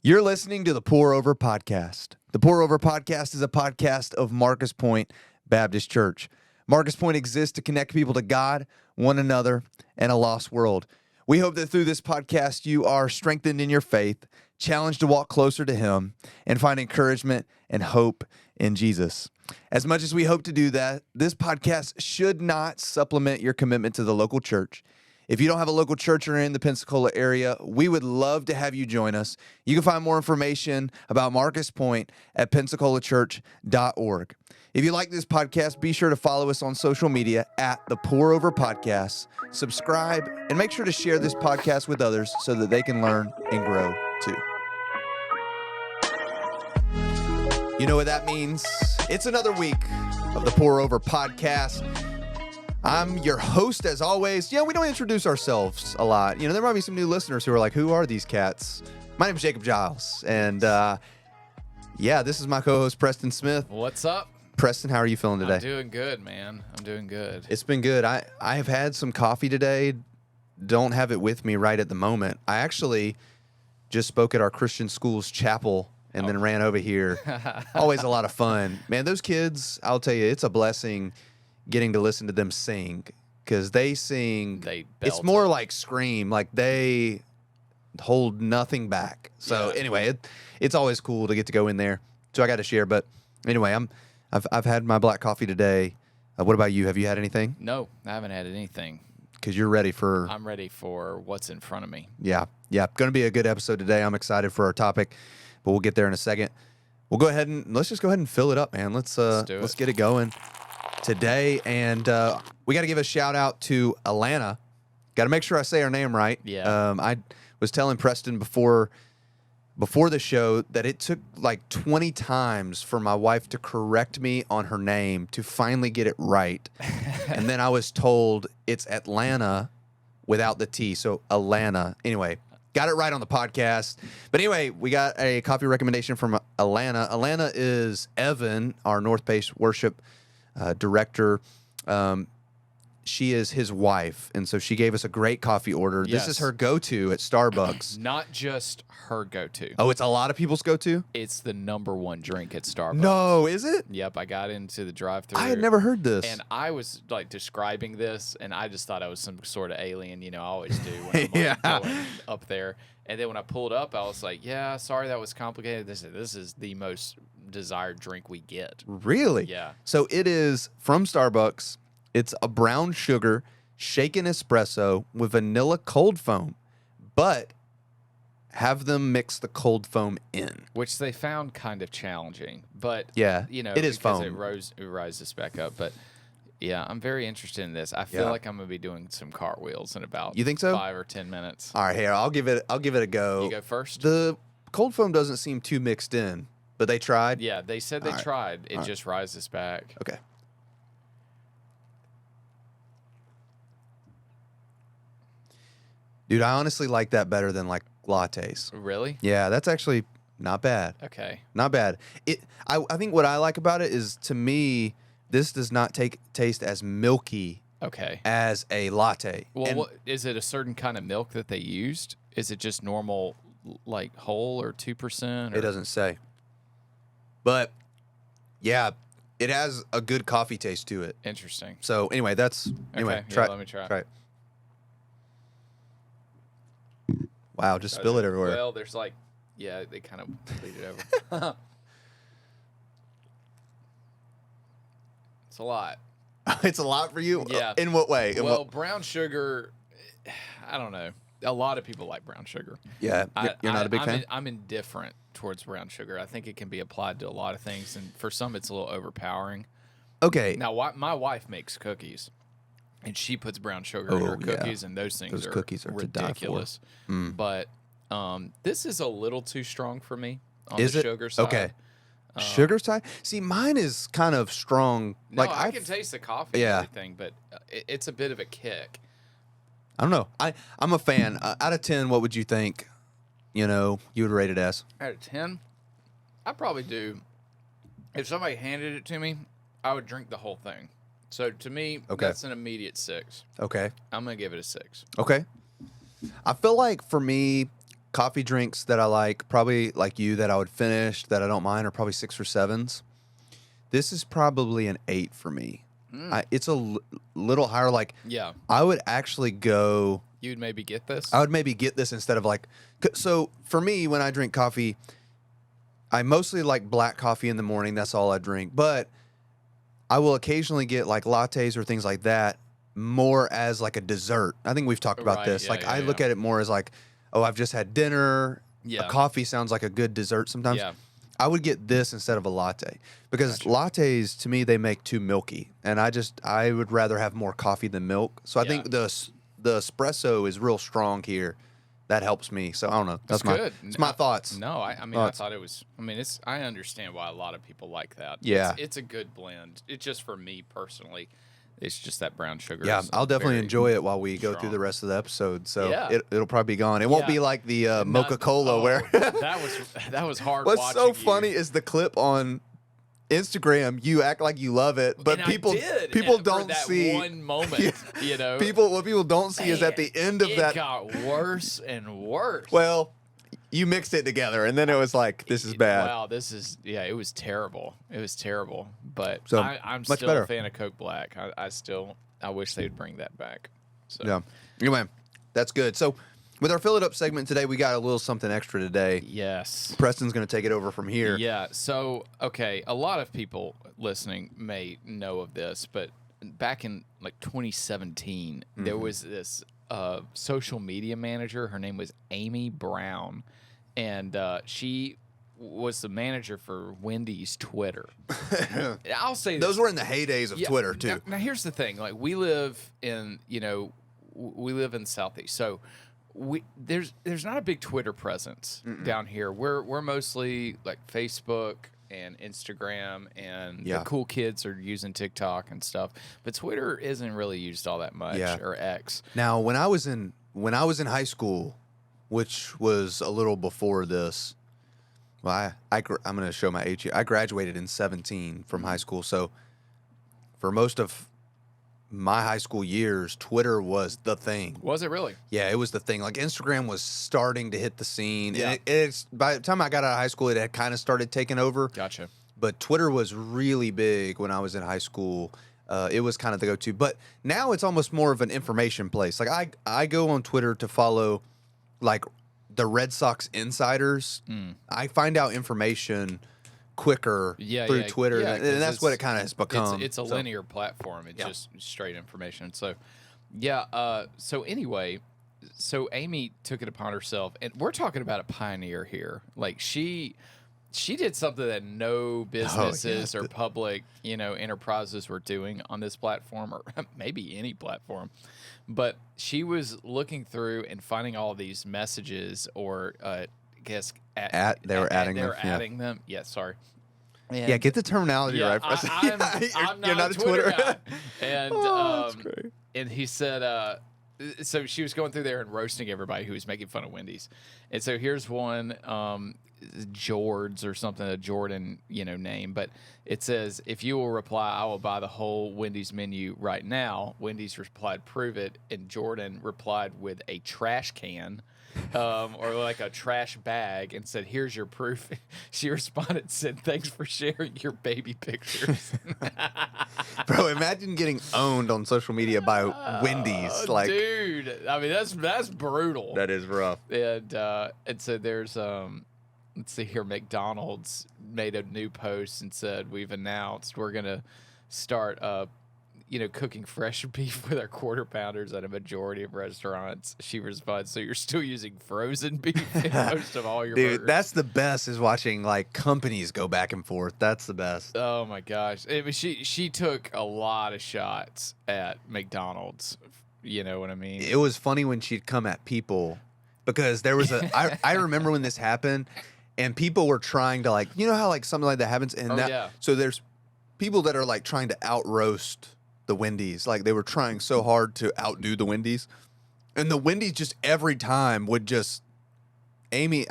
You're listening to the Pour Over Podcast. The Pour Over Podcast is a podcast of Marcus Pointe Baptist Church. Marcus Pointe exists to connect people to God, one another, and a lost world. We hope that through this podcast, you are strengthened in your faith, challenged to walk closer to Him, and find encouragement and hope in Jesus. As much as we hope to do that, this podcast should not supplement your commitment to the local church. If you don't have a local church or in the Pensacola area, we would love to have you join us. You can find more information about Marcus Pointe at pensacolachurch.org. If you like this podcast, be sure to follow us on social media at the Pour Over Podcast, subscribe, and make sure to share this podcast with others so that they can learn and grow too. You know what that means? It's another week of the Pour Over Podcast. I'm your host, as always. Yeah, we don't introduce ourselves a lot. You know, there might be some new listeners who are like, who are these cats? My name is Jacob Giles, and this is my co-host, Preston Smith. What's up? Preston, how are you feeling today? I'm doing good, man. I'm doing good. It's been good. I have had some coffee today. Don't have it with me right at the moment. I actually just spoke at our Christian school's chapel and then ran over here. Always a lot of fun. Man, those kids, I'll tell you, it's a blessing getting to listen to them sing, because they sing. It's more like scream, like they hold nothing back. So anyway, it's always cool to get to go in there. So I got to share. But anyway, I've had my black coffee today. What about you? Have you had anything? No, I haven't had anything. Because you're ready for. I'm ready for what's in front of me. Yeah. Going to be a good episode today. I'm excited for our topic, but we'll get there in a second. We'll go ahead and let's just go ahead and fill it up, man. Let's get it going today, and we got to give a shout out to Alana. Got to make sure I say her name right. Yeah. I was telling Preston before the show that it took like 20 times for my wife to correct me on her name to finally get it right. And then I was told it's Atlanta without the T, so Alana. Anyway, got it right on the podcast. But anyway, we got a coffee recommendation from Alana. Alana is Evan, our North Pace worship director. She is his wife, and so she gave us a great coffee order. Yes. This is her go-to at Starbucks. Not just her go-to. Oh, it's a lot of people's go-to? It's the number one drink at Starbucks. No, is it? Yep, I got into the drive-thru. I had never heard this. And I was like describing this, and I just thought I was some sort of alien. You know, I always do when I'm going up there. And then when I pulled up, I was like, yeah, sorry that was complicated. This is the most desired drink we get. Really? Yeah. So it is from Starbucks. It's a brown sugar shaken espresso with vanilla cold foam, but have them mix the cold foam in. Which they found kind of challenging, but yeah, you know, it is foam. It rises back up. But yeah, I'm very interested in this. I feel like I'm gonna be doing some cartwheels in about you think so? 5 or 10 minutes. All right, here I'll give it a go. You go first. The cold foam doesn't seem too mixed in, but they tried. Yeah, they said they tried. It just rises back. Okay. Dude, I honestly like that better than like lattes. Really? Yeah, that's actually not bad. Okay. Not bad. I think what I like about it is, to me, this does not taste as milky as a latte. Well, is it a certain kind of milk that they used? Is it just normal, like whole or 2%? It doesn't say. But yeah, it has a good coffee taste to it. Interesting. So anyway, try let me try. Try it. Wow, just spill it everywhere. Well, there's like, yeah, they kind of bleed it over. It's a lot. It's a lot for you? Yeah. In what way? Brown sugar, I don't know. A lot of people like brown sugar. Yeah, you're not a big fan? I'm indifferent towards brown sugar. I think it can be applied to a lot of things, and for some it's a little overpowering. Okay. Now, my wife makes cookies, and she puts brown sugar in her cookies, and those things cookies are ridiculous. To die for. But this is a little too strong for me on is the it? sugar side. Okay. Sugar side? See, mine is kind of strong. No, I can taste the coffee and everything, but it's a bit of a kick. I don't know. I'm a fan. Out of 10, what would you think, you would rate it as? Out of 10, I'd probably do, if somebody handed it to me, I would drink the whole thing. So to me, that's an immediate 6. Okay. I'm going to give it a 6. Okay. I feel like for me, coffee drinks that I like, probably like you, that I would finish, that I don't mind, are probably 6 or 7s. This is probably an 8 for me. It's a little higher. Like, Yeah. I would actually go. You'd maybe get this? I would maybe get this instead of like. So for me, when I drink coffee, I mostly like black coffee in the morning. That's all I drink. But I will occasionally get like lattes or things like that more as like a dessert. I think we've talked about Right, this. yeah, Like, yeah, I look at it more as like, oh, I've just had dinner. Yeah. A coffee sounds like a good dessert sometimes. Yeah. I would get this instead of a latte because lattes, to me, they make too milky, and I would rather have more coffee than milk. So I think the espresso is real strong here. That helps me. So I don't know. That's good. It's my thoughts. No, I mean, I thought it was. I mean, I understand why a lot of people like that. Yeah. It's a good blend. It's just for me personally. It's just that brown sugar. Yeah, is I'll definitely very enjoy it while we go through strong. the rest of the episode. So Yeah. it'll probably be gone. It won't be like the Mocha Cola where. that was hard. What's watching so you. funny is the clip on Instagram. You act like you love it, but And people I did, people for don't that see one moment. You know, what people don't see is at the end of it that. got worse and worse. Well, you mixed it together, and then it was like, this is bad. Wow, it was terrible. It was terrible. But So, I'm much still better. a fan of Coke Black. I wish they'd bring that back. So. Yeah. Anyway, that's good. So, with our Fill It Up segment today, we got a little something extra today. Yes. Preston's going to take it over from here. Yeah. So, okay, a lot of people listening may know of this, but back in like 2017, there was this social media manager. Her name was Amy Brown, and she was the manager for Wendy's Twitter. I'll say Those this. were in the heydays of Twitter, too. Now, here's the thing: like, we live in the Southeast, so there's not a big Twitter presence down here. We're mostly like Facebook and Instagram, and the cool kids are using TikTok and stuff. But Twitter isn't really used all that much, or X. Now, when I was in high school, which was a little before this, well, I'm going to show my age here. I graduated in 2017 from high school, so for most of my high school years, Twitter was the thing. Was it really? Yeah, it was the thing. Like, Instagram was starting to hit the scene. Yeah. And it's by the time I got out of high school, it had kind of started taking over. Gotcha. But Twitter was really big when I was in high school. It was kind of the go-to. But now it's almost more of an information place. Like, I go on Twitter to follow, like, the Red Sox insiders. I find out information quicker through Twitter, and that's what it kind of has become. It's a linear platform. It's just straight information. So, so anyway, so Amy took it upon herself, and we're talking about a pioneer here. Like, she did something that no businesses or public, enterprises were doing on this platform, or maybe any platform. But she was looking through and finding all these messages, or I guess they were adding them. Yeah, sorry. And get the terminology right. I'm not a Twitter guy. And that's great. And he said, so she was going through there and roasting everybody who was making fun of Wendy's. And so here's one, Jords or something, a Jordan, name. But it says, if you will reply, I will buy the whole Wendy's menu right now. Wendy's replied, prove it. And Jordan replied with a trash can. Or like a trash bag, and said, here's your proof. She responded, said, thanks for sharing your baby pictures. Bro, imagine getting owned on social media by Wendy's. Like, dude, I mean, that's brutal. That is rough. And so there's let's see here, McDonald's made a new post and said, we've announced we're gonna start cooking fresh beef with our quarter pounders at a majority of restaurants. She responds, so you're still using frozen beef in most of all your burgers. That's the best, is watching like companies go back and forth. That's the best. Oh my gosh. I mean, she took a lot of shots at McDonald's. You know what I mean? It was funny when she'd come at people, because there was I remember when this happened, and people were trying to, like, how like something like that happens, and so there's people that are like trying to out roast the Wendy's. Like, they were trying so hard to outdo the Wendy's, and the Wendy's just every time would just Amy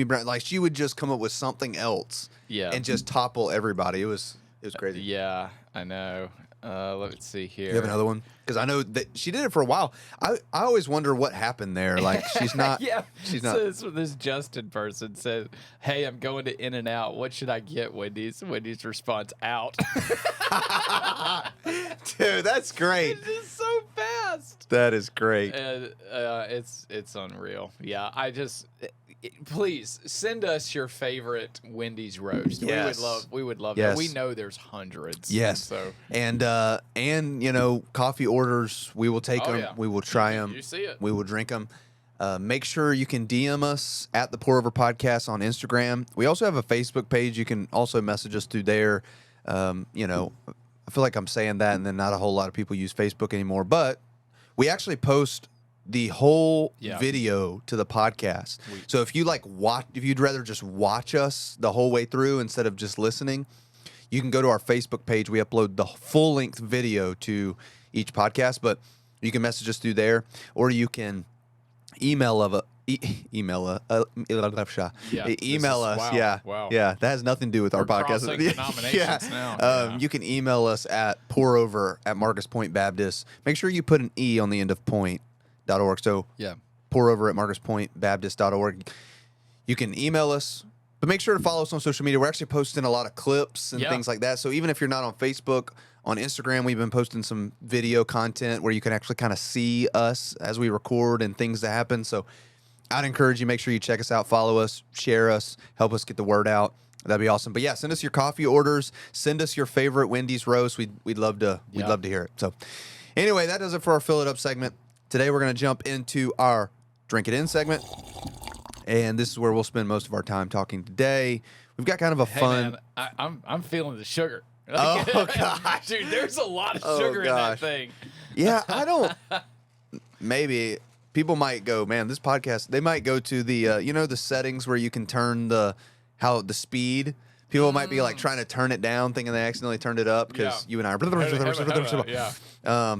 Brown, like, she would just come up with something else, and just topple everybody. It was crazy. Yeah, I know. Let me see here. You have another one? Because I know that she did it for a while. I always wonder what happened there. Like, she's not. Yeah. She's not. So this Justin person says, "Hey, I'm going to In-N-Out. What should I get?" Wendy's response, "Out." Dude, that's great. It's just so fast. That is great. And it's unreal. Yeah, please send us your favorite Wendy's roast. Yes. We would love Yes. that. We know there's hundreds. Yes. So And you know, coffee orders, we will take them. yeah. We will try them. You see it. We will drink them. Make sure you can DM us at the Pour Over Podcast on Instagram. We also have a Facebook page. You can also message us through there. You know, I feel like I'm saying that, and then not a whole lot of people use Facebook anymore. But we actually post the whole video to the podcast. So if you if you'd rather just watch us the whole way through instead of just listening, you can go to our Facebook page. We upload the full-length video to each podcast, but you can message us through there, or you can email us. Wow. Yeah. That has nothing to do with our We're podcast. crossing denominations now. You can email us at pourover@MarcusPointeBaptist. Make sure you put an E on the end of point.org. So pourover@MarcusPointeBaptist.org. You can email us, but make sure to follow us on social media. We're actually posting a lot of clips and things like that. So even if you're not on Facebook, on Instagram, we've been posting some video content where you can actually kind of see us as we record and things that happen. So I'd encourage you, make sure you check us out, follow us, share us, help us get the word out. That'd be awesome. But yeah, send us your coffee orders. Send us your favorite Wendy's roast. We'd love to hear it. So anyway, that does it for our Fill It Up segment. Today we're going to jump into our Drink It In segment. And this is where we'll spend most of our time talking today. We've got kind of a fun. Man, I'm feeling the sugar. Oh gosh, dude, there's a lot of sugar in that thing. Yeah, I don't. Maybe people might go, man. This podcast. They might go to the the settings where you can turn the speed. People might be like trying to turn it down, thinking they accidentally turned it up because you and I are. Yeah.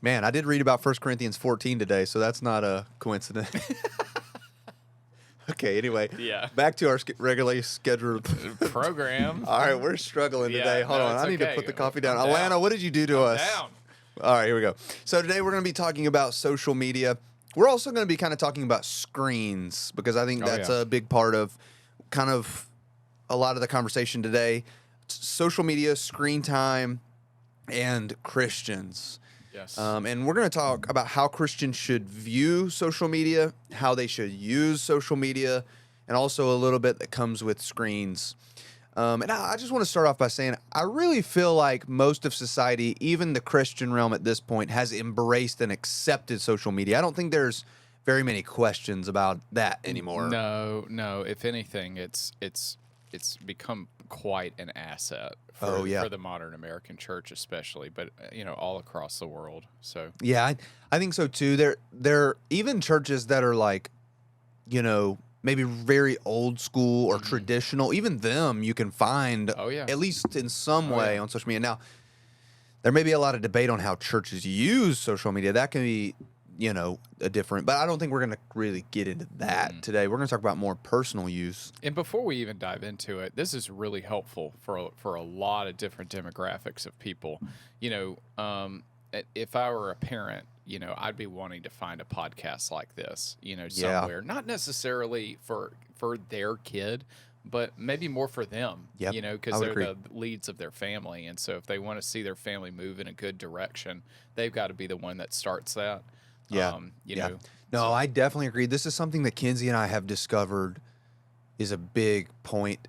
Man, I did read about 1 Corinthians 14 today, so that's not a coincidence. Okay, anyway. Yeah. Back to our regularly scheduled program. All right, we're struggling today. Hold on. I need to put the coffee down. Alana, what did you do to us? Down. All right, here we go. So today we're going to be talking about social media. We're also going to be kind of talking about screens because I think that's a big part of kind of a lot of the conversation today. Social media, screen time, and Christians. Yes. And we're going to talk about how Christians should view social media, how they should use social media, and also a little bit that comes with screens. And I just want to start off by saying I really feel like most of society, even the Christian realm at this point, has embraced and accepted social media. I don't think there's very many questions about that anymore. No. If anything, it's become quite an asset for the modern American church, especially, but all across the world. So yeah, I think so too. There even churches that are like, maybe very old school or traditional. Even them you can find at least in some way on social media. Now, there may be a lot of debate on how churches use social media. That can be a different, but I don't think we're going to really get into that today. We're going to talk about more personal use. And before we even dive into it, this is really helpful for a lot of different demographics of people. If I were a parent, I'd be wanting to find a podcast like this, somewhere, not necessarily for their kid, but maybe more for them, because they're the leads of their family. And so if they want to see their family move in a good direction, they've got to be the one that starts that. Yeah. No, I definitely agree. This is something that Kinsey and I have discovered is a big point.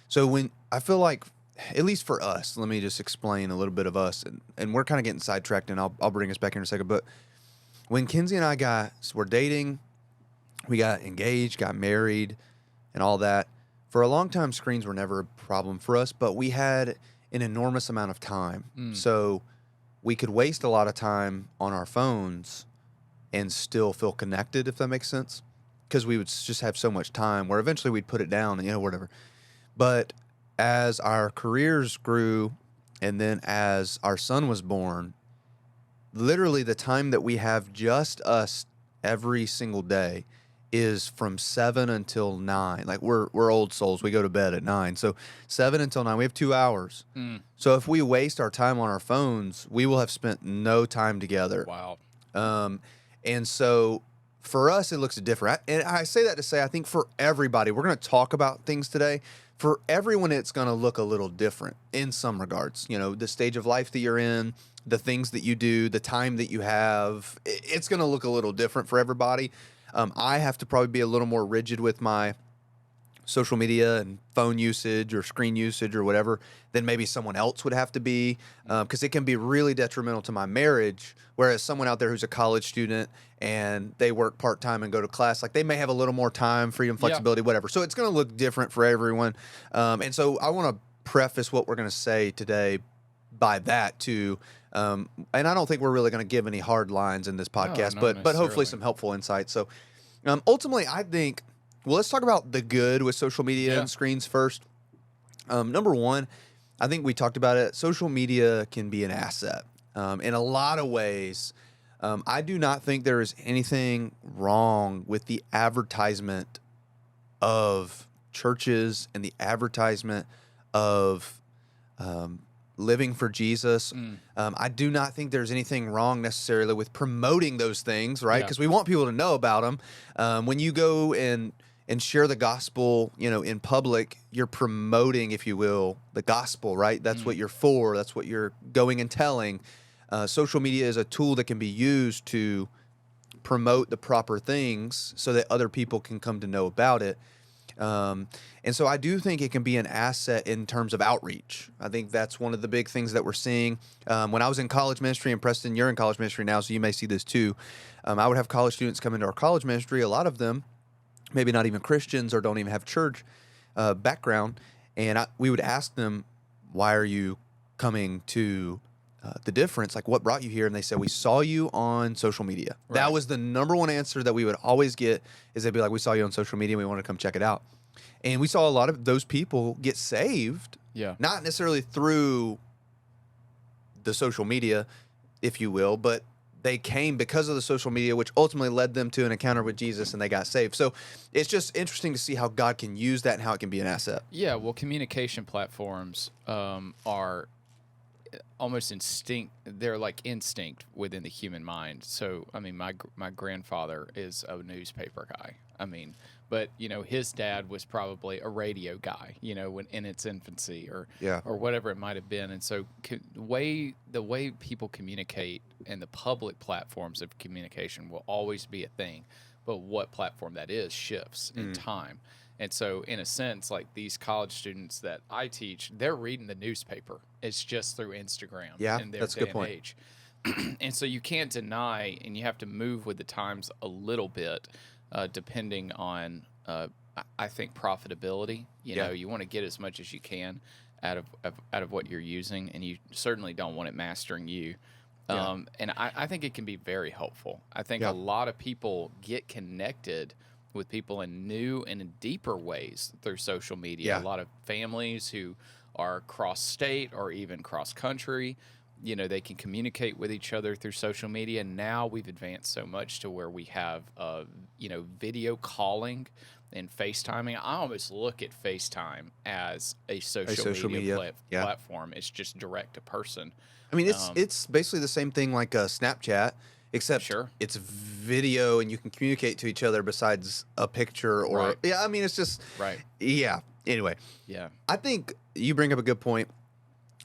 So when I feel like, at least for us, let me just explain a little bit of us, and we're kind of getting sidetracked, and I'll bring us back in a second. But when Kinsey and I were dating, we got engaged, got married, and all that. For a long time, screens were never a problem for us, but we had an enormous amount of time. So we could waste a lot of time on our phones and still feel connected, if that makes sense, because we would just have so much time where eventually we'd put it down and whatever. But as our careers grew and then as our son was born, literally the time that we have just us every single day is from 7 until 9. Like we're old souls. We go to bed at 9. So 7 until 9, we have 2 hours. So if we waste our time on our phones, we will have spent no time together. Wow. And so for us, it looks different. And I say that to say, I think for everybody, we're going to talk about things today. For everyone, it's going to look a little different in some regards. You know, the stage of life that you're in, the things that you do, the time that you have, it's going to look a little different for everybody. I have to probably be a little more rigid with my social media and phone usage or screen usage or whatever than maybe someone else would have to be, because it can be really detrimental to my marriage. Whereas someone out there who's a college student and they work part-time and go to class, like they may have a little more time, freedom, flexibility, whatever. So it's going to look different for everyone. And so I want to preface what we're going to say today by that too. And I don't think we're really going to give any hard lines in this podcast, No, but hopefully necessarily. some helpful insights. So ultimately, I think, well, let's talk about the good with social media and screens first. Number one, I think we talked about it. Social media can be an asset in a lot of ways. I do not think there is anything wrong with the advertisement of churches and the advertisement of living for Jesus. I do not think there's anything wrong necessarily with promoting those things, right? Because we want people to know about them. When you go and share the gospel, you know, in public, you're promoting, if you will, the gospel, right? That's what you're for. That's what you're going and telling. Social media is a tool that can be used to promote the proper things so that other people can come to know about it. And so I do think it can be an asset in terms of outreach. I think that's one of the big things that we're seeing. When I was in college ministry, and Preston, you're in college ministry now, so you may see this too. I would have college students come into our college ministry, a lot of them maybe not even Christians or don't even have church background. And we would ask them, why are you coming to the difference? Like, what brought you here? And they said, we saw you on social media. Right. That was the number one answer that we would always get, is they'd be like, we saw you on social media and we want to come check it out. And we saw a lot of those people get saved, not necessarily through the social media, if you will, but they came because of the social media, which ultimately led them to an encounter with Jesus, and they got saved. So it's just interesting to see how God can use that and how it can be an asset. Yeah, well, communication platforms are almost instinct. They're like instinct within the human mind. So, I mean, my grandfather is a newspaper guy. I mean, but, you know, his dad was probably a radio guy, you know, when in its infancy or whatever it might have been. And so the way people communicate and the public platforms of communication will always be a thing. But what platform that is shifts in time. And so, in a sense, like these college students that I teach, they're reading the newspaper. It's just through Instagram in their that's a day good point. and age. And so you can't deny, and you have to move with the times a little bit, depending on, I think, profitability. You know, you want to get as much as you can out of what you're using, and you certainly don't want it mastering you. And I think it can be very helpful. I think a lot of people get connected with people in new and in deeper ways through social media. A lot of families who are cross-state or even cross-country, you know, they can communicate with each other through social media. Now we've advanced so much to where we have, you know, video calling and FaceTiming. I almost look at FaceTime as a social media platform. It's just direct to person. I mean, it's basically the same thing like Snapchat, except it's video and you can communicate to each other besides a picture or I mean, it's just anyway, I think you bring up a good point.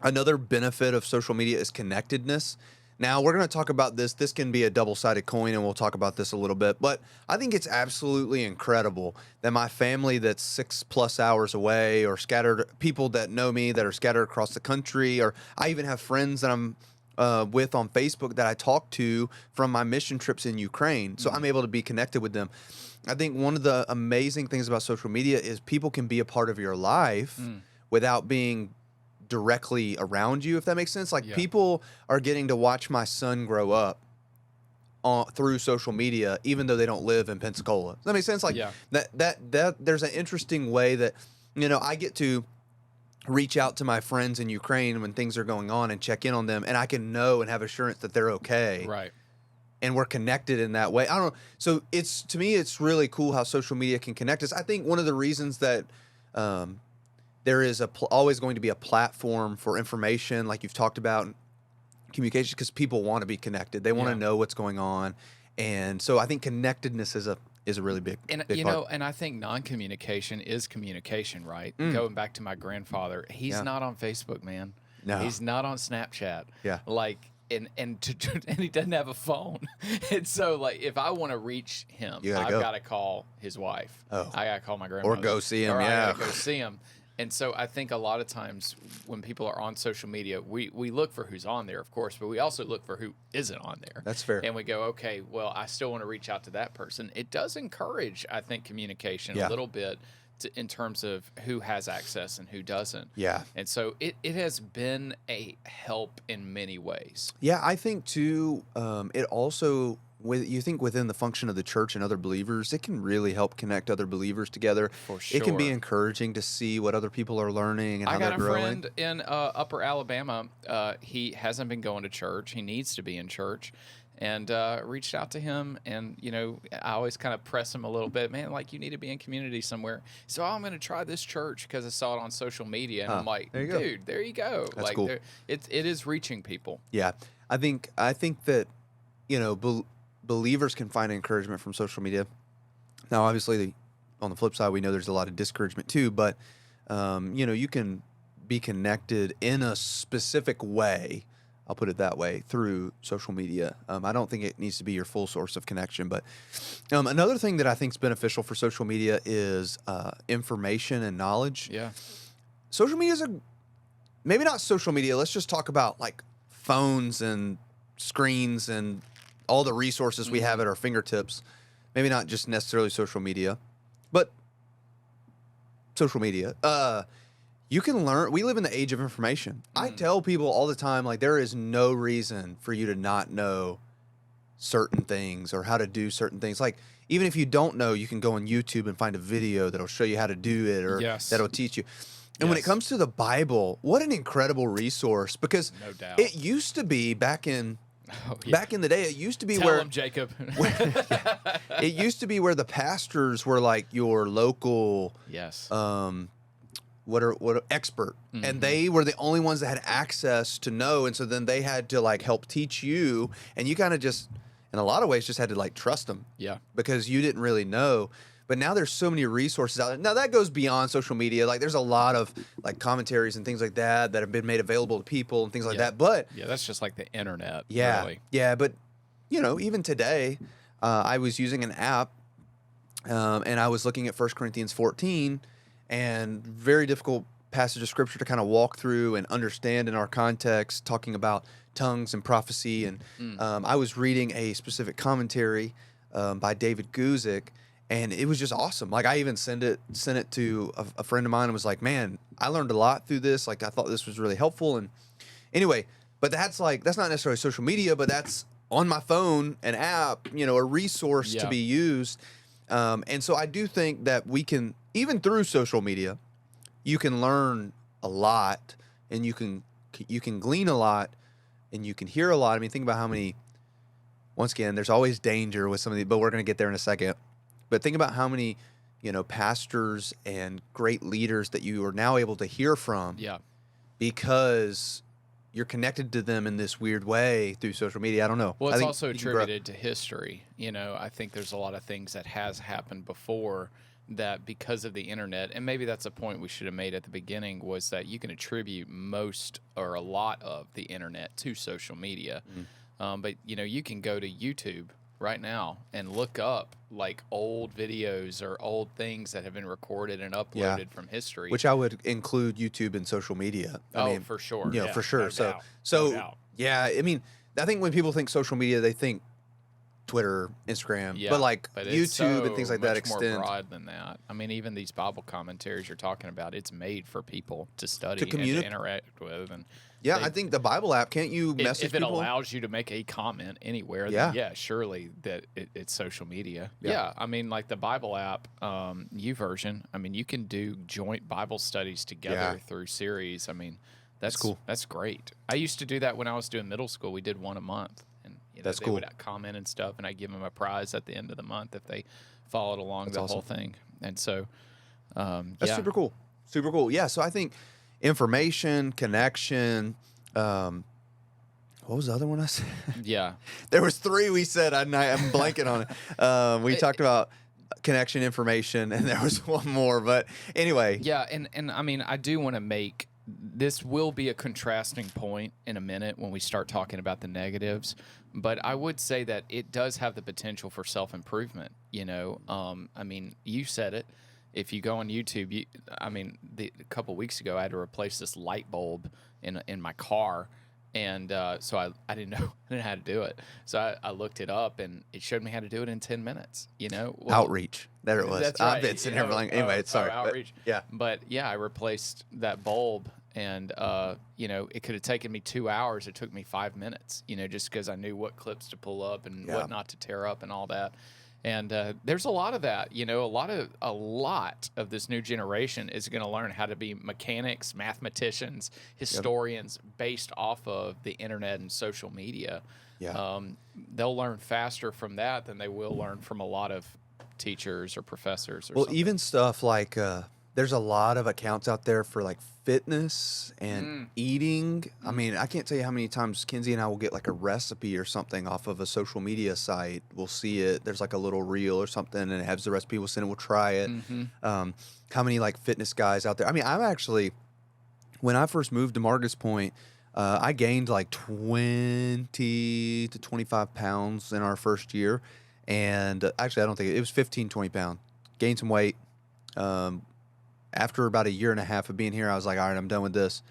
Another benefit of social media is connectedness. Now, we're going to talk about this. This can be a double-sided coin, and we'll talk about this a little bit. But I think it's absolutely incredible that my family that's 6+ hours away, or scattered people that know me that are scattered across the country, or I even have friends that I'm with on Facebook that I talk to from my mission trips in Ukraine. So I'm able to be connected with them. I think one of the amazing things about social media is people can be a part of your life without being directly around you, if that makes sense. Like people are getting to watch my son grow up through social media, even though they don't live in Pensacola. Does that make sense? Like that there's an interesting way that, you know, I get to reach out to my friends in Ukraine when things are going on and check in on them, and I can know and have assurance that they're okay. Right. and we're connected in that way. I don't know. So to me, it's really cool how social media can connect us. I think one of the reasons that there is always going to be a platform for information, like you've talked about, communication, because people want to be connected. They want to know what's going on, and so I think connectedness is a really big you part. know, and I think non-communication is communication, right? Going back to my grandfather, he's not on Facebook, man. No, he's not on Snapchat. Yeah, like. And he doesn't have a phone, and so like if I want to reach him, I've got to call his wife. I got to call my grandmother, or go see him. I got to go see him. And so I think a lot of times when people are on social media, we look for who's on there, of course, but we also look for who isn't on there. That's fair. And we go, okay, well, I still want to reach out to that person. It does encourage, I think, communication a little bit in terms of who has access and who doesn't. Yeah. And so it has been a help in many ways. Yeah, I think too, it also, you think within the function of the church and other believers, it can really help connect other believers together. For sure. It can be encouraging to see what other people are learning and how they're growing. I got a friend in Upper Alabama. He hasn't been going to church. He needs to be in church. And reached out to him, and I always kind of press him a little bit, man. Like, you need to be in community somewhere. So I'm going to try this church because I saw it on social media, and I'm like, dude, there you go. That's like, cool. It is reaching people. Yeah, I think that believers can find encouragement from social media. Now, obviously, on the flip side, we know there's a lot of discouragement too. But you can be connected in a specific way. I'll put it that way, through social media. I don't think it needs to be your full source of connection. But another thing that I think is beneficial for social media is information and knowledge. Yeah. Social media is maybe not social media. Let's just talk about like phones and screens and all the resources we have at our fingertips. Maybe not just necessarily social media, but social media. You can learn. We live in the age of information. I tell people all the time, like, there is no reason for you to not know certain things or how to do certain things. Like, even if you don't know, you can go on YouTube and find a video that'll show you how to do it, or that'll teach you. And when it comes to the Bible, what an incredible resource, because no doubt. It used to be back in the day, it used to be Tell them, Jacob. It used to be where the pastors were like your local what expert, and they were the only ones that had access to know, and so then they had to like help teach you, and you kind of just, in a lot of ways, just had to like trust them, because you didn't really know. But now there's so many resources out there. Now that goes beyond social media. Like, there's a lot of like commentaries and things like that have been made available to people and things like that. But that's just like the internet. Really. Yeah. But even today, I was using an app, and I was looking at 1 Corinthians 14. And very difficult passage of scripture to kind of walk through and understand in our context, talking about tongues and prophecy. And I was reading a specific commentary by David Guzik, and it was just awesome. Like, I even sent it to a friend of mine and was like, man, I learned a lot through this. Like, I thought this was really helpful. And anyway, but that's not necessarily social media, but that's on my phone, an app, a resource to be used. And so I do think that we can, even through social media, you can learn a lot, and you can glean a lot, and you can hear a lot. I mean, think about how many, once again, there's always danger with some of these, but we're going to get there in a second. But think about how many, pastors and great leaders that you are now able to hear from. Yeah. Because you're connected to them in this weird way through social media. I don't know. Well, it's also attributed to history. I think there's a lot of things that has happened before that, because of the internet, and maybe that's a point we should have made at the beginning, was that you can attribute most or a lot of the internet to social media. But, you can go to YouTube right now and look up like old videos or old things that have been recorded and uploaded from history. Which I would include YouTube and social media. I mean, for sure. For sure. No doubt. Yeah, I mean, I think when people think social media, they think Twitter, Instagram, but YouTube and things like that extend. More broad than that. I mean, even these Bible commentaries you're talking about, it's made for people to study to and to interact with. And I think the Bible app, can't you message if it people? allows you to make a comment anywhere, then surely that it's social media. Yeah, I mean, like the Bible app, YouVersion. I mean, you can do joint Bible studies together through series. I mean, that's cool. That's great. I used to do that when I was doing middle school. We did one a month. That's they cool. would comment and stuff, and I give them a prize at the end of the month if they followed along That's the awesome. whole thing. And so, That's yeah. super cool. Super cool. Yeah. So I think information, connection. What was the other one I said? Yeah. There was 3 we said. I'm blanking on it. We talked about connection, information, and there was one more. But anyway. Yeah, and I mean, I do want to make this will be a contrasting point in a minute when we start talking about the negatives, but I would say that it does have the potential for self-improvement. I mean, you said it. If you go on YouTube, a couple weeks ago, I had to replace this light bulb in my car. And so I didn't know how to do it. So I looked it up, and it showed me how to do it in 10 minutes. Outreach. There it was. That's right. I've been sitting here blanking. Anyway, sorry. Outreach. Yeah. But yeah, I replaced that bulb, and it could have taken me 2 hours. It took me 5 minutes. Just because I knew what clips to pull up and what not to tear up and all that. And there's a lot of that. A lot of this new generation is going to learn how to be mechanics, mathematicians, historians based off of the internet and social media. Yeah. They'll learn faster from that than they will learn from a lot of teachers or professors or Well, something. even stuff like there's a lot of accounts out there for like fitness and eating. I mean, I can't tell you how many times Kinsey and I will get like a recipe or something off of a social media site. We'll see it. There's like a little reel or something, and it has the recipe. We'll send it. We'll try it. How many like fitness guys out there? I mean, I'm actually, when I first moved to Marcus Point, I gained like 20 to 25 pounds in our first year. And actually, I don't think it was 15, 20 pounds. Gained some weight. After about a year and a half of being here, I was like, all right, I'm done with this.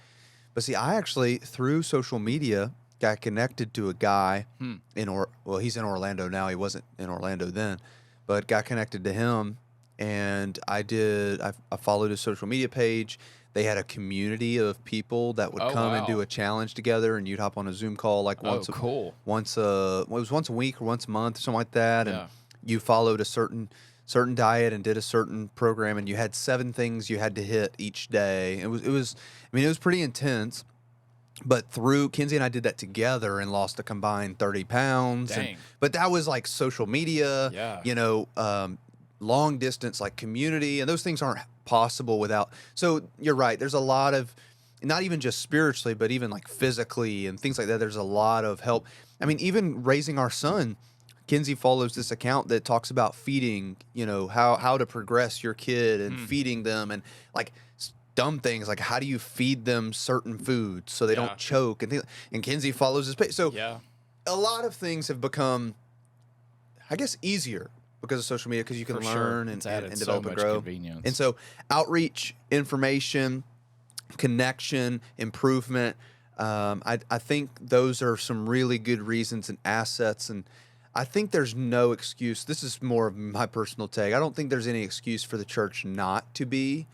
But see, I actually, through social media, got connected to a guy he's in Orlando now. He wasn't in Orlando then, but got connected to him. And I followed his social media page. They had a community of people that would come and do a challenge together, and you'd hop on a Zoom call like once a week or once a month or something like that. And you followed a certain diet and did a certain program, and you had 7 things you had to hit each day. It was pretty intense. But through Kinsey and I did that together and lost a combined 30 pounds. Dang. But that was like social media, long distance, like community, and those things aren't possible without. So you're right. There's a lot of, not even just spiritually, but even like physically and things like that. There's a lot of help. I mean, even raising our son, Kinsey follows this account that talks about feeding, how to progress your kid and feeding them, and like dumb things like how do you feed them certain foods so they don't choke and things. And Kinsey follows this page. So a lot of things have become, I guess, easier because of social media, because you can learn and develop and grow. Convenience. And so outreach, information, connection, improvement. I think those are some really good reasons and assets. And I think there's no excuse. This is more of my personal take. I don't think there's any excuse for the church not to be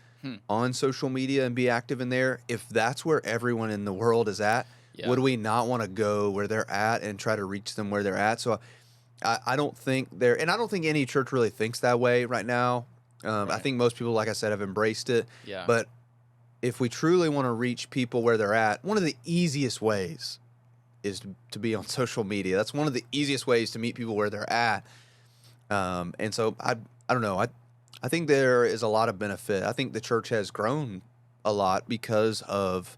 on social media and be active in there. If that's where everyone in the world is at, would we not want to go where they're at and try to reach them where they're at? So I don't think and I don't think any church really thinks that way right now. I think most people, like I said, have embraced it. Yeah. But if we truly want to reach people where they're at, one of the easiest ways is to be on social media. That's one of the easiest ways to meet people where they're at. And so I don't know. I think there is a lot of benefit. I think the church has grown a lot because of,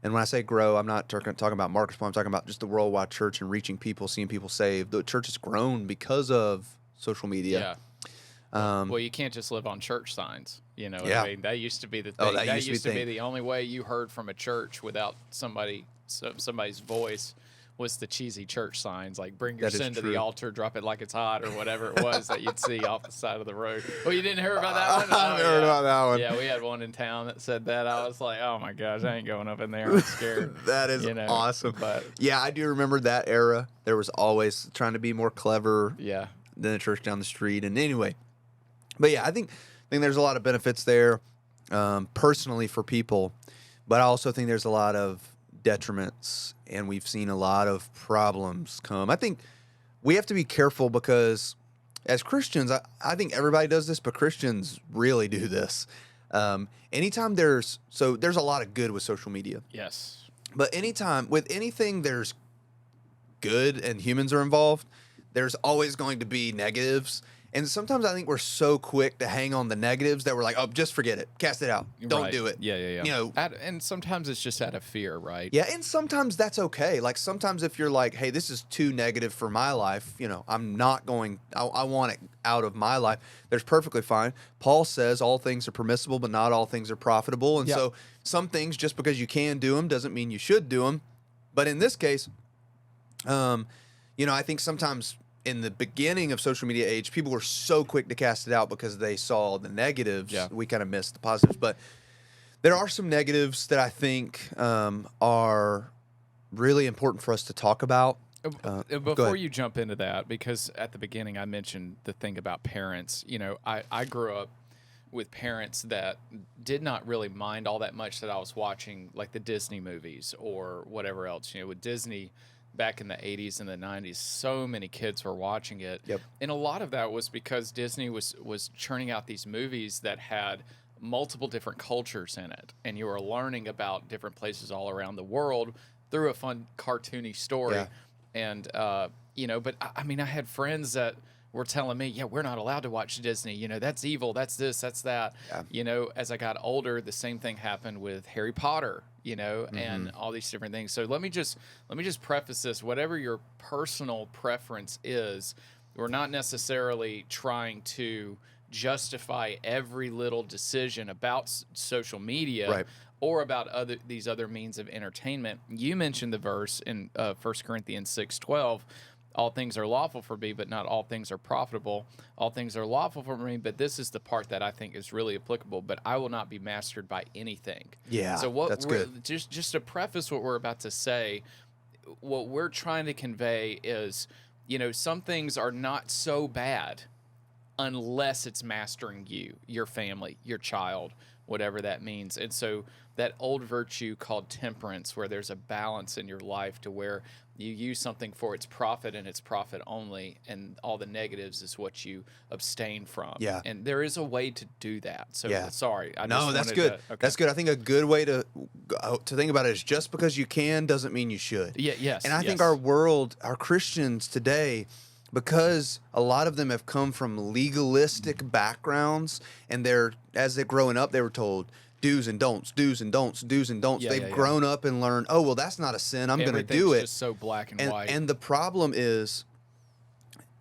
and when I say grow, I'm not talking about Marcus Point. I'm talking about just the worldwide church and reaching people, seeing people saved. The church has grown because of social media. Well, you can't just live on church signs. You know what I mean? That used to be the thing. That used to be the only way you heard from a church without somebody's voice was the cheesy church signs, like bring your sin to the altar, drop it like it's hot, or whatever it was that you'd see off the side of the road. Well, you didn't hear about that one? I heard about that one. Yeah, we had one in town that said that. I was like, oh my gosh, I ain't going up in there. I'm scared. That is awesome. But yeah, I do remember that era. There was always trying to be more clever than the church down the street. And anyway, but yeah, I think there's a lot of benefits there personally for people, but I also think there's a lot of detriments, and we've seen a lot of problems come. I think we have to be careful because as Christians, I think everybody does this, but Christians really do this. Anytime there's a lot of good with social media. Yes. But anytime with anything there's good and humans are involved, there's always going to be negatives. And sometimes I think we're so quick to hang on the negatives that we're like, oh, just forget it. Cast it out. Don't Right. do it. Yeah, yeah, yeah. You know, And sometimes it's just out of fear, right? yeah, and sometimes that's okay. Like sometimes if you're like, hey, this is too negative for my life, you know, I'm not going, I want it out of my life. There's perfectly fine. Paul says all things are permissible, but not all things are profitable. And Yeah. so some things, just because you can do them doesn't mean you should do them. But in this case, you know, I think sometimes in the beginning of social media age, people were so quick to cast it out because they saw the negatives. Yeah. We kind of missed the positives. But there are some negatives that I think are really important for us to talk about. Go Before ahead. you jump into that, because at the beginning I mentioned the thing about parents. You know, I grew up with parents that did not really mind all that much that I was watching, like the Disney movies or whatever else. You know, with Disney back in the 80s and the 90s, so many kids were watching it. Yep. And a lot of that was because Disney was churning out these movies that had multiple different cultures in it, and you were learning about different places all around the world through a fun cartoony story. Yeah. And you know, but I mean, I had friends that were telling me, yeah, we're not allowed to watch Disney, you know, that's evil, that's this, that's that. Yeah. You know, as I got older, the same thing happened with Harry Potter, you know, and all these different things. So let me just preface this: whatever your personal preference is, we're not necessarily trying to justify every little decision about social media, Right. or about these other means of entertainment. You mentioned the verse in 1 Corinthians 6:12, all things are lawful for me, but not all things are profitable. All things are lawful for me, but this is the part that I think is really applicable, but I will not be mastered by anything. Yeah, So what that's we're, good. just to preface what we're about to say, what we're trying to convey is, you know, some things are not so bad unless it's mastering you, your family, your child, whatever that means. And so that old virtue called temperance, where there's a balance in your life to where you use something for its profit and its profit only, and all the negatives is what you abstain from. Yeah. And there is a way to do that. So Yeah. sorry. I No, just that's wanted good. to- okay. That's good. I think a good way to think about it is just because you can doesn't mean you should. Yeah, yes. And I think yes. our world, our Christians today, because a lot of them have come from legalistic backgrounds, and as they're growing up, they were told do's and don'ts, do's and don'ts, do's and don'ts. Yeah, They've yeah, yeah. grown up and learned, oh, well, that's not a sin. I'm going to Everything's do it. just so black and And, white. and the problem is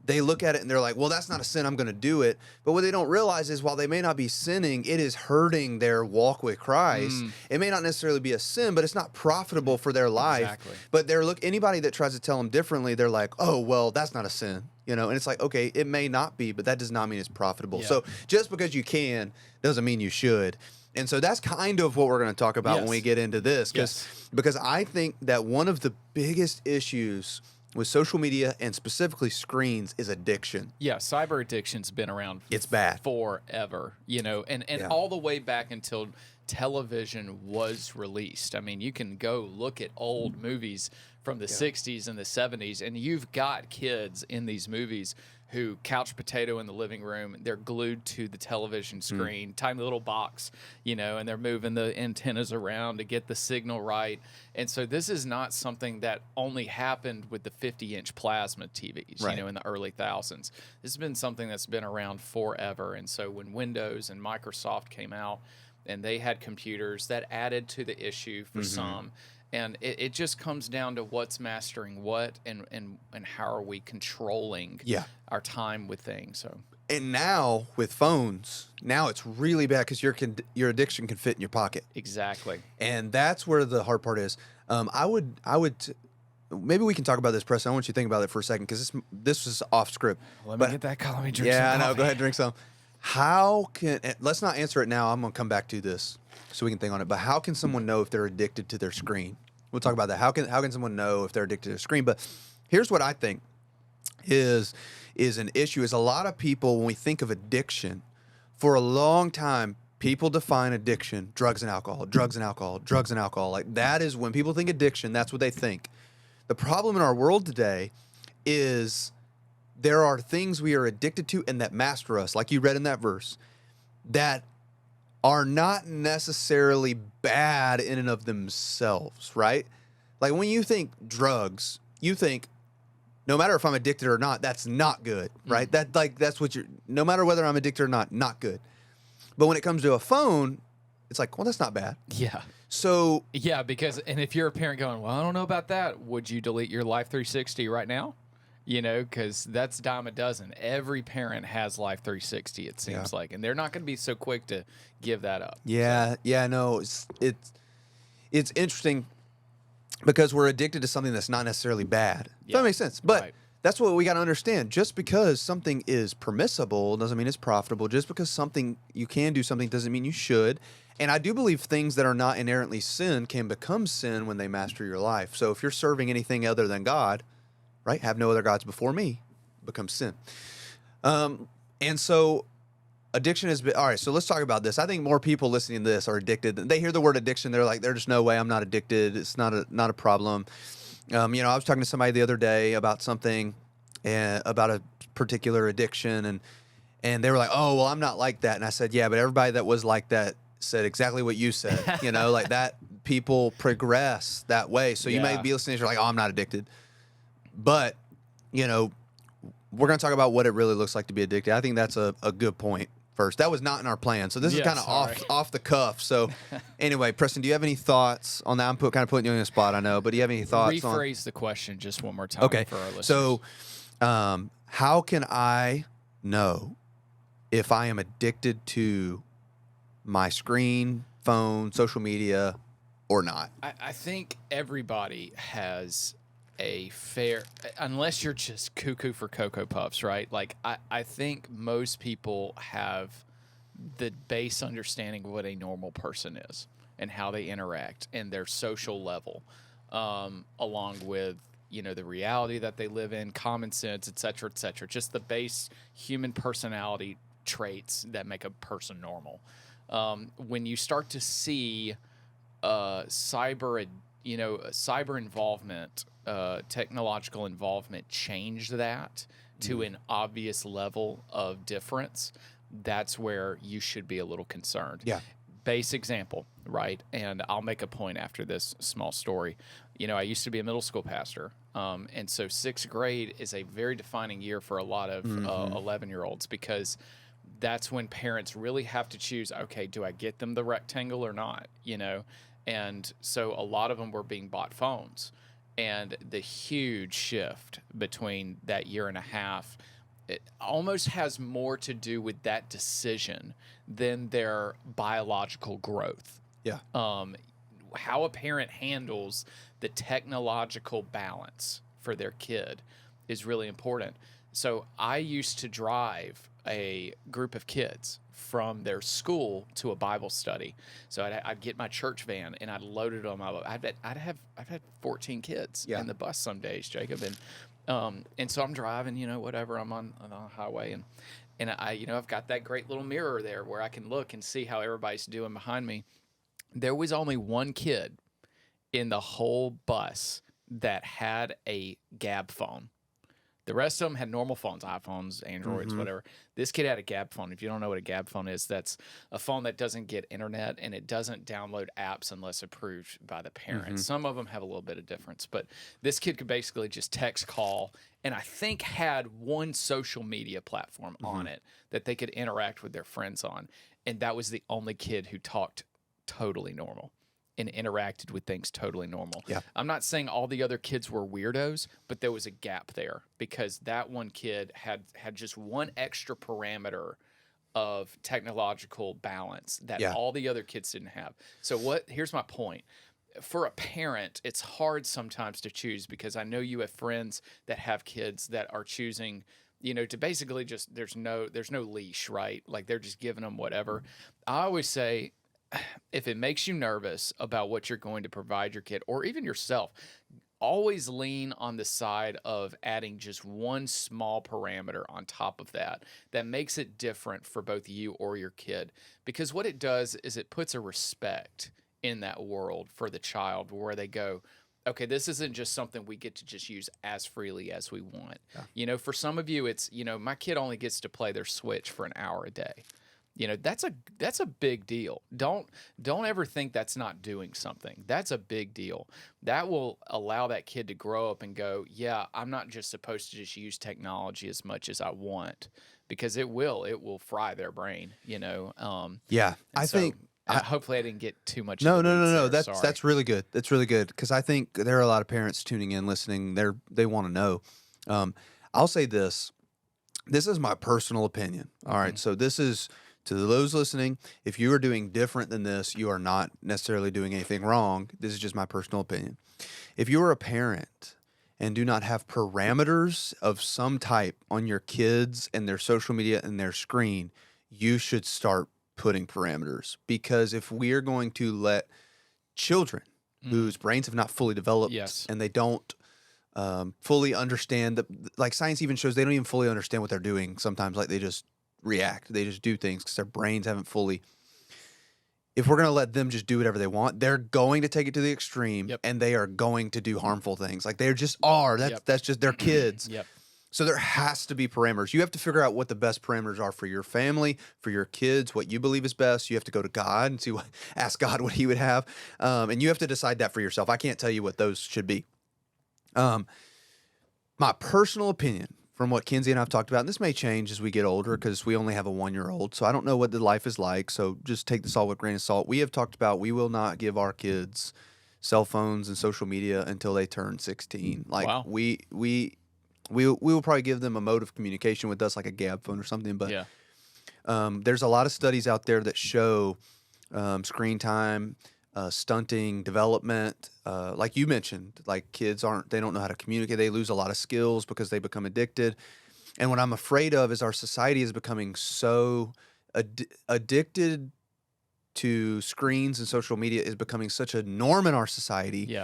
they look at it and they're like, well, that's not a sin. I'm going to do it. But what they don't realize is while they may not be sinning, it is hurting their walk with Christ. It may not necessarily be a sin, but it's not profitable for their life. Exactly. But anybody that tries to tell them differently, they're like, oh, well, that's not a sin. You know, and it's like, okay, it may not be, but that does not mean it's profitable. Yeah. So just because you can doesn't mean you should. And so that's kind of what we're going to talk about when Yes. we get into this. Yes. Because I think that one of the biggest issues with social media and specifically screens is addiction. Yeah, cyber addiction's been around It's bad. forever, you know, and Yeah. all the way back until television was released. I mean, you can go look at old movies from the 60s and the 70s, and you've got kids in these movies who couch potato in the living room. They're glued to the television screen, tiny little box, you know, and they're moving the antennas around to get the signal right. And so this is not something that only happened with the 50-inch plasma TVs, Right. you know, in the early thousands. This has been something that's been around forever. And so when Windows and Microsoft came out and they had computers, that added to the issue for some. And it just comes down to what's mastering what, and how are we controlling Yeah. our time with things. So And now with phones, now it's really bad because your addiction can fit in your pocket. exactly. And that's where the hard part is. Maybe we can talk about this, Preston. I want you to think about it for a second because this is off script. Let But- me get that call. Let me drink Yeah, I some know. coffee. Go ahead, drink some. Let's not answer it now. I'm going to come back to this so we can think on it. But how can someone know if they're addicted to their screen? We'll talk about that. How can someone know if they're addicted to their screen? But here's what I think is an issue is a lot of people, when we think of addiction, for a long time, people define addiction, drugs and alcohol, drugs and alcohol, drugs and alcohol. Like that is when people think addiction, that's what they think. The problem in our world today is there are things we are addicted to and that master us, like you read in that verse, that are not necessarily bad in and of themselves, right? Like when you think drugs, you think no matter if I'm addicted or not, that's not good, right? That's what no matter whether I'm addicted or not good. But when it comes to a phone, it's like, well, that's not bad. Yeah. So Yeah, because, and if you're a parent going, well, I don't know about that, would you delete your Life 360 right now? You know, because that's dime a dozen. Every parent has Life 360, it seems like, and they're not going to be so quick to give that up. Yeah, no, it's interesting because we're addicted to something that's not necessarily bad. Yeah. That makes sense. But Right. that's what we got to understand. Just because something is permissible doesn't mean it's profitable. Just because something you can do something doesn't mean you should. And I do believe things that are not inherently sin can become sin when they master your life. So if you're serving anything other than God, right, have no other gods before me, becomes sin. And so addiction has been, all right, so let's talk about this. I think more people listening to this are addicted. They hear the word addiction, they're like, there's no way I'm not addicted. It's not a problem. I was talking to somebody the other day about something, about a particular addiction, and they were like, oh, well, I'm not like that. And I said, yeah, but everybody that was like that said exactly what you said. Like that, people progress that way. So you may be listening, you're like, oh, I'm not addicted. But, we're going to talk about what it really looks like to be addicted. I think that's a good point first. That was not in our plan. So this is kind of off the cuff. So anyway, Preston, do you have any thoughts on that? I'm kind of putting you on the spot, I know, but do you have any thoughts on... Rephrase the question just one more time for our listeners. So how can I know if I am addicted to my screen, phone, social media, or not? I think everybody has a fair, unless you're just cuckoo for Cocoa Puffs, right? Like, I think most people have the base understanding of what a normal person is and how they interact and their social level, along with, the reality that they live in, common sense, et cetera, just the base human personality traits that make a person normal. When you start to see cyber involvement, technological involvement change that to an obvious level of difference, that's where you should be a little concerned. Yeah. Base example, right? And I'll make a point after this small story. I used to be a middle school pastor, and so sixth grade is a very defining year for a lot of 11-year-olds because that's when parents really have to choose, okay, do I get them the rectangle or not? And so a lot of them were being bought phones. And the huge shift between that year and a half, it almost has more to do with that decision than their biological growth. Yeah. How a parent handles the technological balance for their kid is really important. So I used to drive a group of kids from their school to a Bible study. So I'd get my church van and I'd load it on my. I've had 14 kids in the bus some days, Jacob, and so I'm driving, whatever. I'm on the highway and I've got that great little mirror there where I can look and see how everybody's doing behind me. There was only one kid in the whole bus that had a Gab phone. The rest of them had normal phones, iPhones, Androids, whatever. This kid had a Gab phone. If you don't know what a Gab phone is, that's a phone that doesn't get internet and it doesn't download apps unless approved by the parent. Some of them have a little bit of difference, but this kid could basically just text, call, and I think had one social media platform on it that they could interact with their friends on. And that was the only kid who talked totally normal and interacted with things totally normal. Yeah. I'm not saying all the other kids were weirdos, but there was a gap there because that one kid had just one extra parameter of technological balance that all the other kids didn't have. So here's my point. For a parent, it's hard sometimes to choose because I know you have friends that have kids that are choosing, to basically just there's no leash, right? Like they're just giving them whatever. I always say, if it makes you nervous about what you're going to provide your kid or even yourself, always lean on the side of adding just one small parameter on top of that makes it different for both you or your kid. Because what it does is it puts a respect in that world for the child where they go, okay, this isn't just something we get to just use as freely as we want. Yeah. For some of you, it's, my kid only gets to play their Switch for an hour a day. that's a big deal. Don't ever think that's not doing something. That's a big deal. That will allow that kid to grow up and go, yeah, I'm not just supposed to just use technology as much as I want, because it will fry their brain. Yeah, And I so think. hopefully I didn't get too much in No, the no, weeds no, no. there. That's Sorry. really good. That's really good because I think there are a lot of parents tuning in, listening. They want to know. I'll say this. This is my personal opinion. All right. So this is to those listening. If you are doing different than this, you are not necessarily doing anything wrong. This is just my personal opinion. If you are a parent and do not have parameters of some type on your kids and their social media and their screen, you should start putting parameters, because if we are going to let children whose brains have not fully developed Yes. and they don't fully understand like science even shows they don't even fully understand what they're doing sometimes, like they just react, they just do things because their brains haven't fully. If we're going to let them just do whatever they want, they're going to take it to the extreme. Yep. And they are going to do harmful things. Like they just are. That's just their kids. Yep. So there has to be parameters. You have to figure out what the best parameters are for your family, for your kids, what you believe is best. You have to go to God and ask God what He would have, and you have to decide that for yourself. I can't tell you what those should be. My personal opinion, from what Kenzie and I have talked about, and this may change as we get older because we only have a 1-year-old, so I don't know what the life is like. So just take this all with a grain of salt. We have talked about we will not give our kids cell phones and social media until they turn 16. Like Wow. we will probably give them a mode of communication with us, like a Gab phone or something. But there's a lot of studies out there that show screen time, stunting development. Like you mentioned, like kids they don't know how to communicate. They lose a lot of skills because they become addicted. And what I'm afraid of is our society is becoming so addicted to screens, and social media is becoming such a norm in our society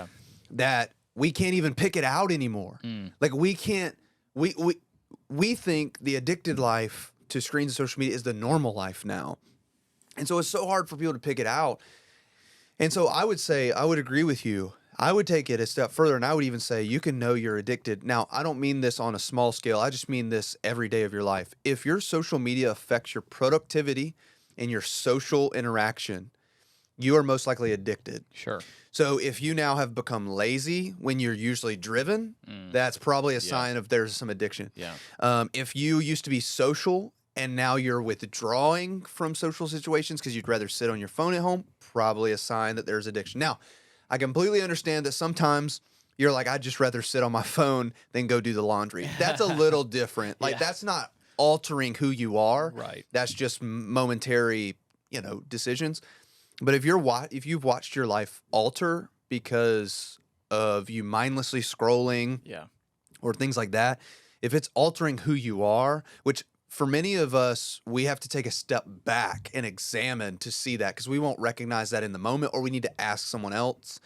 that we can't even pick it out anymore. Like we can't, we think the addicted life to screens and social media is the normal life now. And so it's so hard for people to pick it out. And so I would say, I would agree with you. I would take it a step further, and I would even say you can know you're addicted. Now, I don't mean this on a small scale. I just mean this every day of your life. If your social media affects your productivity and your social interaction, you are most likely addicted. Sure. So if you now have become lazy when you're usually driven, that's probably a sign of there's some addiction. Yeah. If you used to be social and now you're withdrawing from social situations because you'd rather sit on your phone at home, probably a sign that there's addiction. Now, I completely understand that sometimes you're like, I'd just rather sit on my phone than go do the laundry. That's a little different. Like that's not altering who you are. Right. That's just momentary, decisions. But if you've watched your life alter because of you mindlessly scrolling, or things like that, if it's altering who you are, which for many of us, we have to take a step back and examine to see that, because we won't recognize that in the moment, or we need to ask someone else.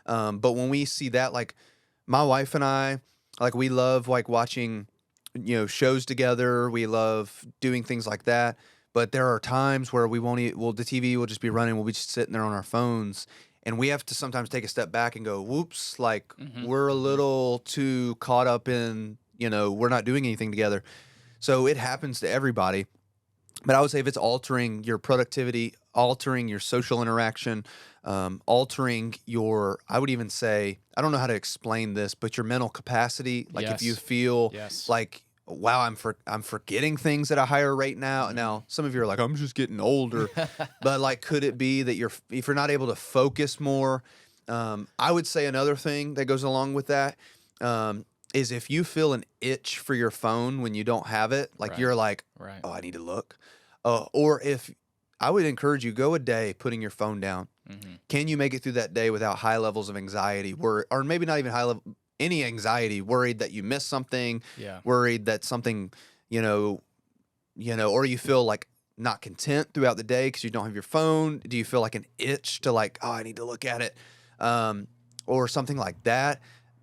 But when we see that, like my wife and I, like we love like watching, shows together. We love doing things like that. But there are times where we won't the TV will just be running. We'll be just sitting there on our phones. And we have to sometimes take a step back and go, whoops, like we're a little too caught up in, we're not doing anything together. So it happens to everybody. But I would say if it's altering your productivity, altering your social interaction, altering I would even say, I don't know how to explain this, but your mental capacity. Like if you feel like, wow, I'm forgetting things at a higher rate now. Now, some of you are like, I'm just getting older. But like, could it be that if you're not able to focus more? I would say another thing that goes along with that is if you feel an itch for your phone when you don't have it, like you're like, oh, I need to look. Or if I would encourage you, go a day putting your phone down. Can you make it through that day without high levels of anxiety, or maybe not even any anxiety, worried that you missed something, worried that something, or you feel like not content throughout the day because you don't have your phone? Do you feel like an itch to like, oh, I need to look at it, or something like that?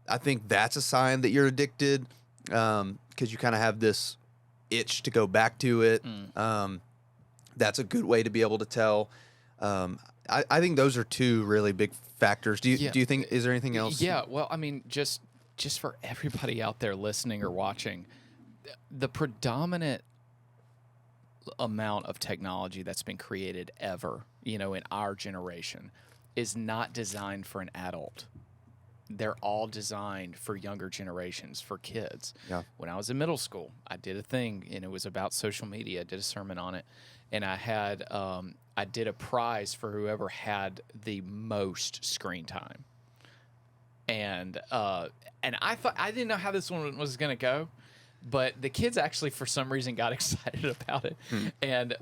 I think that's a sign that you're addicted, because you kind of have this itch to go back to it. That's a good way to be able to tell. I think those are two really big factors. Do you think, is there anything else? Yeah. Well, I mean, just for everybody out there listening or watching, the predominant amount of technology that's been created ever, in our generation, is not designed for an adult. They're all designed for younger generations, for kids. Yeah. When I was in middle school, I did a thing, and it was about social media. I did a sermon on it, and I did a prize for whoever had the most screen time. And I thought, I didn't know how this one was going to go, but the kids actually, for some reason, got excited about it. And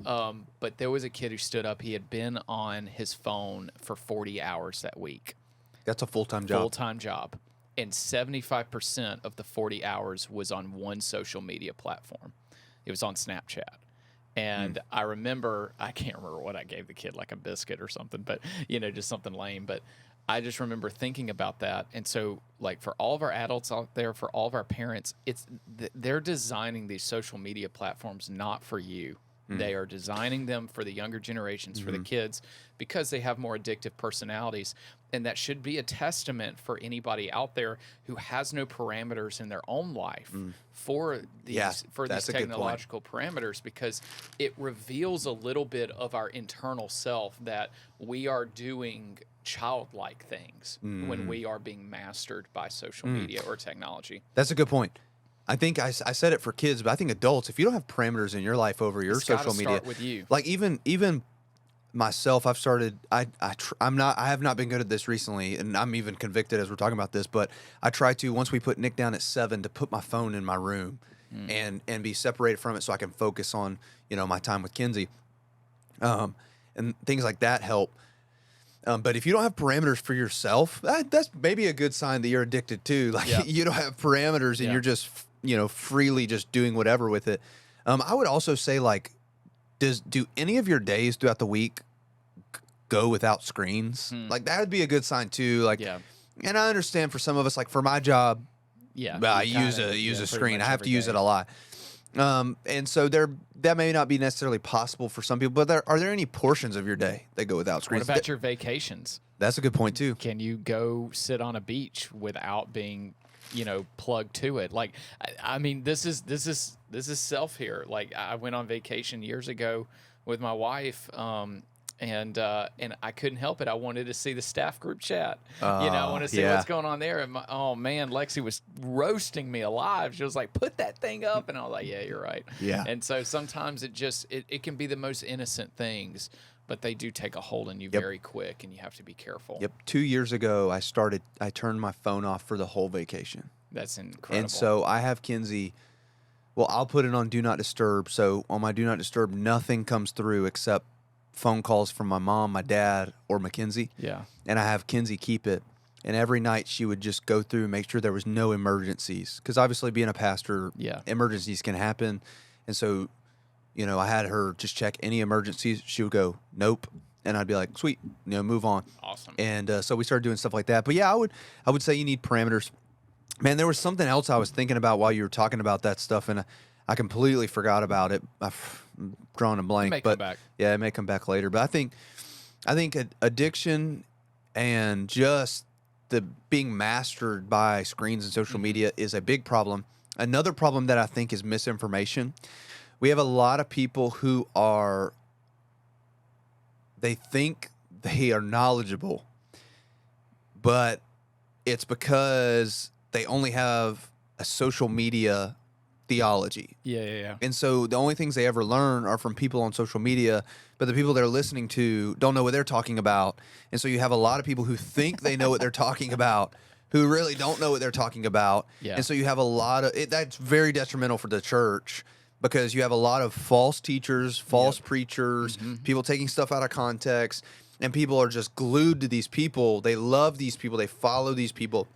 but there was a kid who stood up. He had been on his phone for 40 hours that week. That's a full-time job. Full-time job. And 75% of the 40 hours was on one social media platform. It was on Snapchat. And I remember, I can't remember what I gave the kid, like a biscuit or something, but, just something lame. But I just remember thinking about that. And so, like, for all of our adults out there, for all of our parents, they're designing these social media platforms not for you. They are designing them for the younger generations, for the kids, because they have more addictive personalities. And that should be a testament for anybody out there who has no parameters in their own life for these technological parameters, because it reveals a little bit of our internal self, that we are doing childlike things when we are being mastered by social media or technology. That's a good point. I think I said it for kids, but I think adults, if you don't have parameters in your life over your social media, start with you. Like even myself, I've started. I have not been good at this recently, and I'm even convicted as we're talking about this. But I try to, once we put Nick down at 7, to put my phone in my room and be separated from it, so I can focus on my time with Kinsey, and things like that help. But if you don't have parameters for yourself, that's maybe a good sign that you're addicted too. Like you don't have parameters and you're just freely just doing whatever with it. I would also say, like, do any of your days throughout the week go without screens? Like, that would be a good sign too. Like, and I understand for some of us, like for my job, I use a screen. I have to use it a lot. And so that may not be necessarily possible for some people, but are there any portions of your day that go without screens? What about your vacations? That's a good point too. Can you go sit on a beach without being, plugged to it? Like, I mean, this is self here. Like, I went on vacation years ago with my wife, and I couldn't help it. I wanted to see the staff group chat. I want to see what's going on there. And oh man, Lexi was roasting me alive. She was like, "Put that thing up," and I was like, "Yeah, you're right." Yeah. And so sometimes it can be the most innocent things, but they do take a hold on you very quick, and you have to be careful. Yep. 2 years ago, I turned my phone off for the whole vacation. That's incredible. And so I have Kinsey. Well, I'll put it on Do Not Disturb. So on my Do Not Disturb, nothing comes through except phone calls from my mom, my dad, or Mackenzie. Yeah. And I have Kinsey keep it. And every night she would just go through and make sure there was no emergencies. Because obviously being a pastor, emergencies can happen. And so, I had her just check any emergencies. She would go, nope. And I'd be like, sweet, move on. Awesome. And so we started doing stuff like that. But yeah, I would say you need parameters. Man, there was something else I was thinking about while you were talking about that stuff, and I completely forgot about it. I've drawn a blank. It may come back. Yeah, it may come back later. But I think addiction and just the being mastered by screens and social media is a big problem. Another problem that I think is misinformation. We have a lot of people who they think they are knowledgeable, but it's because they only have a social media theology. Yeah. And so the only things they ever learn are from people on social media, but the people they're listening to don't know what they're talking about. And so you have a lot of people who think they know what they're talking about, who really don't know what they're talking about. Yeah. And so you have a lot of that's very detrimental for the church, because you have a lot of false teachers, false preachers, people taking stuff out of context, and people are just glued to these people. They love these people. They follow these people,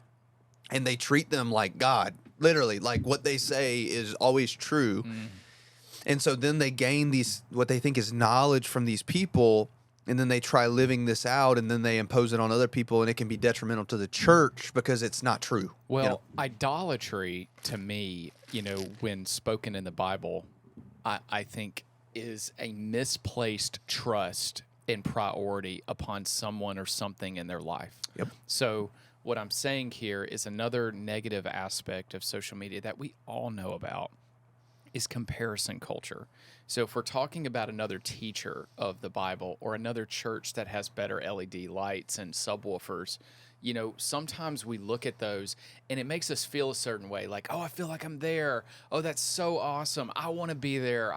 and they treat them like God. Literally, like what they say is always true. And so then they gain what they think is knowledge from these people, and then they try living this out, and then they impose it on other people, and it can be detrimental to the church because it's not true. Well, idolatry, to me, when spoken in the Bible, I think is a misplaced trust and priority upon someone or something in their life. Yep. So what I'm saying here is another negative aspect of social media that we all know about is comparison culture. So if we're talking about another teacher of the Bible or another church that has better LED lights and subwoofers, sometimes we look at those and it makes us feel a certain way, like, oh, I feel like I'm there. Oh, that's so awesome. I want to be there.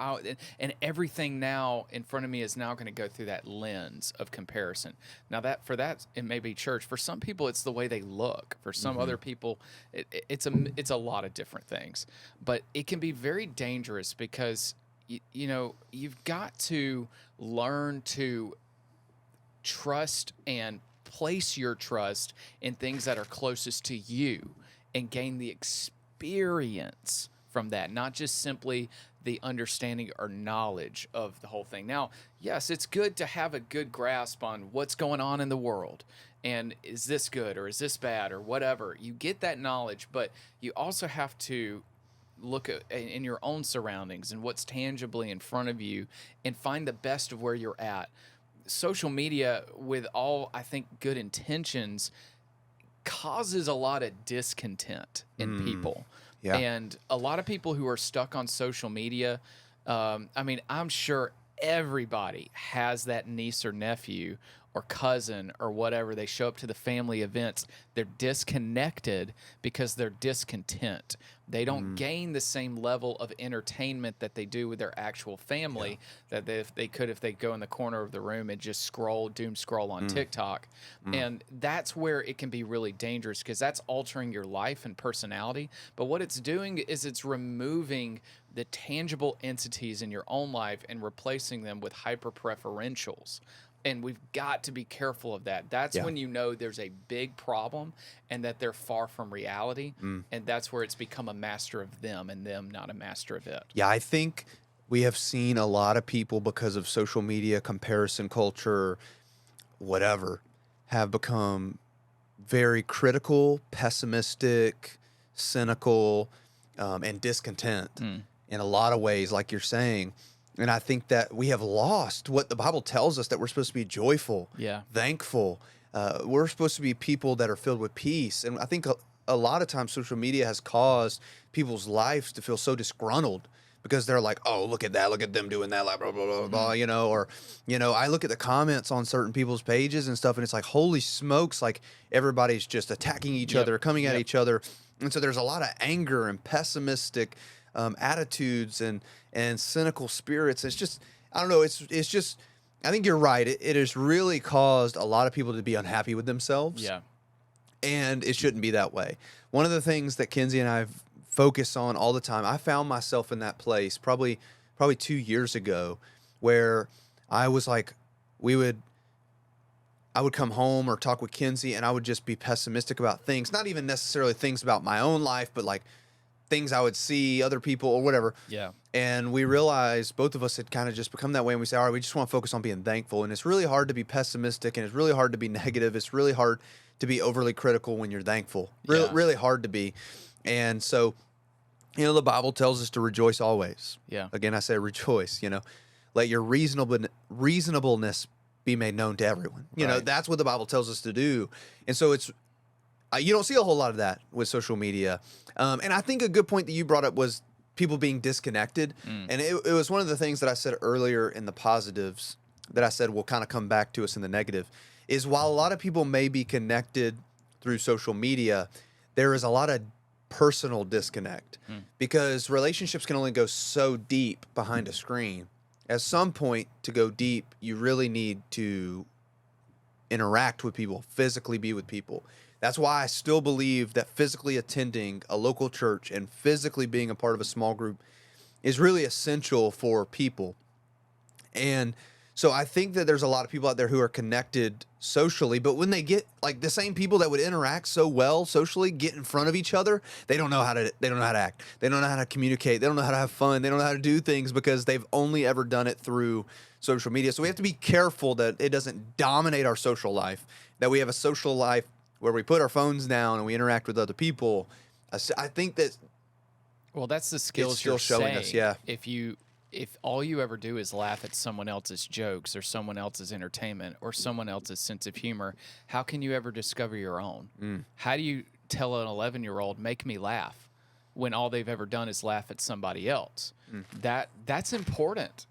And everything now in front of me is now going to go through that lens of comparison. Now that it may be church. For some people, it's the way they look. For some other people, it's a lot of different things. But it can be very dangerous because you've got to learn to trust and place your trust in things that are closest to you and gain the experience from that, not just simply the understanding or knowledge of the whole thing. Now, yes, it's good to have a good grasp on what's going on in the world and is this good or is this bad or whatever. You get that knowledge, but you also have to look at in your own surroundings and what's tangibly in front of you and find the best of where you're at. Social media, with all, I think, good intentions, causes a lot of discontent in people. Yeah. And a lot of people who are stuck on social media, I'm sure everybody has that niece or nephew or cousin or whatever. They show up to the family events. They're disconnected because they're discontent. They don't gain the same level of entertainment that they do with their actual family that if they go in the corner of the room and just doom scroll on TikTok. And that's where it can be really dangerous because that's altering your life and personality. But what it's doing is it's removing the tangible entities in your own life and replacing them with hyper-preferentials. And we've got to be careful of that. That's when you know there's a big problem and that they're far from reality. And that's where it's become a master of them and them not a master of it. Yeah, I think we have seen a lot of people, because of social media, comparison culture, whatever, have become very critical, pessimistic, cynical, and discontent in a lot of ways, like you're saying. And I think that we have lost what the Bible tells us, that we're supposed to be joyful, thankful. We're supposed to be people that are filled with peace. And I think a lot of times social media has caused people's lives to feel so disgruntled because they're like, oh, look at that. Look at them doing that, like, blah, blah, blah, blah, or, I look at the comments on certain people's pages and stuff, and it's like, holy smokes, like everybody's just attacking each other, coming at each other. And so there's a lot of anger and pessimistic attitudes and cynical spirits. It's just, I don't know. It's just, I think you're right. It has really caused a lot of people to be unhappy with themselves. Yeah. And it shouldn't be that way. One of the things that Kenzie and I focus on all the time, I found myself in that place probably 2 years ago, where I was like, I would come home or talk with Kenzie and I would just be pessimistic about things, not even necessarily things about my own life, but like things I would see other people or whatever. Yeah. And we realized both of us had kind of just become that way. And we say, all right, we just want to focus on being thankful. And it's really hard to be pessimistic, and it's really hard to be negative. It's really hard to be overly critical when you're thankful. Really hard to be. And so, the Bible tells us to rejoice always. Yeah. Again, I say rejoice, let your reasonableness be made known to everyone. That's what the Bible tells us to do. And so it's, you don't see a whole lot of that with social media. And I think a good point that you brought up was people being disconnected. And it was one of the things that I said earlier in the positives that I said will kind of come back to us in the negative, is while a lot of people may be connected through social media, there is a lot of personal disconnect because relationships can only go so deep behind a screen. At some point, to go deep, you really need to interact with people, physically be with people. That's why I still believe that physically attending a local church and physically being a part of a small group is really essential for people. And so I think that there's a lot of people out there who are connected socially, but when they get, like, the same people that would interact so well socially get in front of each other, they don't know how to act. They don't know how to communicate. They don't know how to have fun. They don't know how to do things because they've only ever done it through social media. So we have to be careful that it doesn't dominate our social life, that we have a social life where we put our phones down and we interact with other people. I think that, well, that's the skills still you're showing us, yeah. If all you ever do is laugh at someone else's jokes or someone else's entertainment or someone else's sense of humor, how can you ever discover your own? How do you tell an 11-year-old, make me laugh? when all they've ever done is laugh at somebody else. That's important,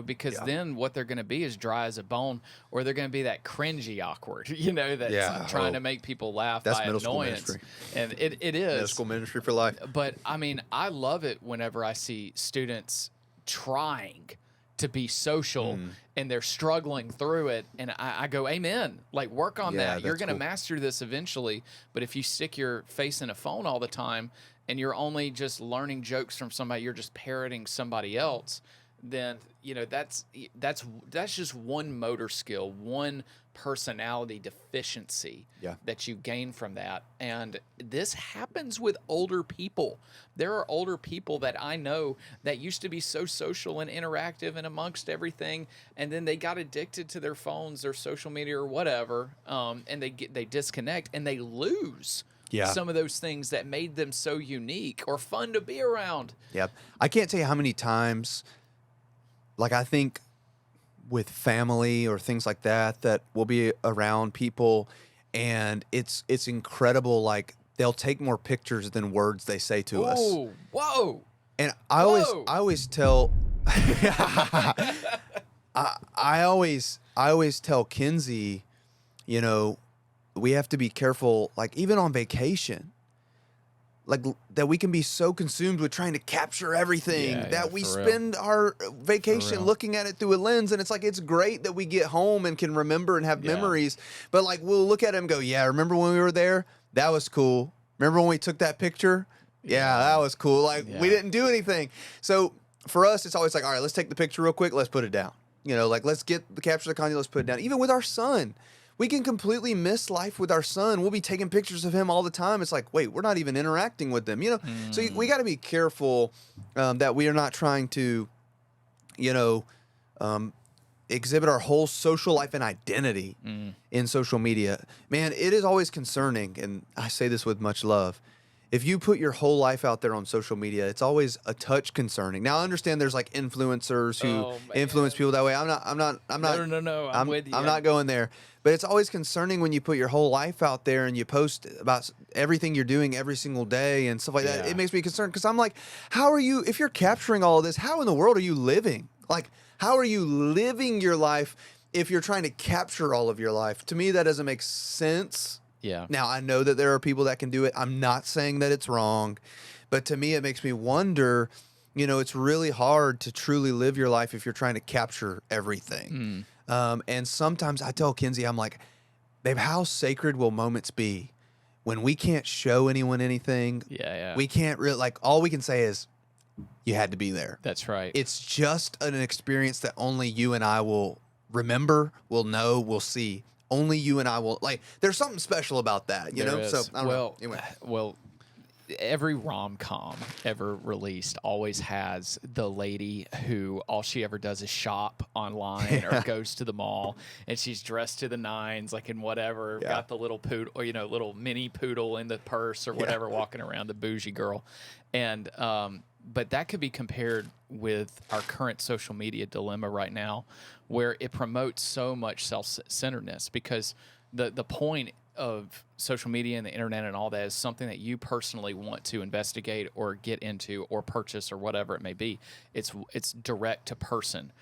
because then what they're going to be is dry as a bone, or they're going to be that cringy awkward, that's trying to make people laugh by annoyance. And it is middle school ministry for life. But I mean, I love it whenever I see students trying to be social and they're struggling through it, and I go, amen, like, work on that. You're going to master this eventually. But if you stick your face in a phone all the time and you're only just learning jokes from somebody, you're just parroting somebody else, then that's just one motor skill, one personality deficiency that you gain from that. And this happens with older people. There are older people that I know that used to be so social and interactive and amongst everything, and then they got addicted to their phones or social media or whatever, and they disconnect and they lose some of those things that made them so unique or fun to be around. Yep. I can't tell you how many times, like, I think with family or things like that we'll be around people, and it's incredible. Like, they'll take more pictures than words they say to us. Whoa. And I always tell, I always tell Kinsey, we have to be careful, like, even on vacation, like, that we can be so consumed with trying to capture everything that we spend our vacation looking at it through a lens. And it's like, it's great that we get home and can remember and have memories, but, like, we'll look at it and go, remember when we were there? That was cool. Remember when we took that picture? Yeah, that was cool. Like, we didn't do anything. So for us, it's always like, all right, let's take the picture real quick. Let's put it down. Like, let's capture the content. Let's put it down. Even with our son, we can completely miss life with our son. We'll be taking pictures of him all the time. It's like, wait, we're not even interacting with them, So we got to be careful that we are not trying to, exhibit our whole social life and identity in social media. Man, it is always concerning, and I say this with much love. If you put your whole life out there on social media, it's always a touch concerning. Now, I understand there's, like, influencers who influence people that way. I'm not. No. I'm with you. I'm not going there. But it's always concerning when you put your whole life out there and you post about everything you're doing every single day and stuff like that. It makes me concerned, because I'm like, how are you, if you're capturing all of this, how in the world are you living? Like, how are you living your life if you're trying to capture all of your life? To me, that doesn't make sense. Yeah. Now, I know that there are people that can do it. I'm not saying that it's wrong, but to me, it makes me wonder, it's really hard to truly live your life if you're trying to capture everything. And sometimes I tell Kinsey, I'm like, babe, how sacred will moments be when we can't show anyone anything? We can't really, like, all we can say is, you had to be there. That's right. It's just an experience that only you and I will remember, will know, will see. Only you and I will, like, there's something special about that, There is. So, I don't know. Anyway. Well, every rom-com ever released always has the lady who all she ever does is shop online or goes to the mall, and she's dressed to the nines, like, in whatever, got the little poodle, or, little mini poodle in the purse or whatever, walking around, the bougie girl. And, but that could be compared with our current social media dilemma right now, where it promotes so much self-centeredness, because the point of social media and the internet and all that is something that you personally want to investigate or get into or purchase or whatever it may be. It's direct to person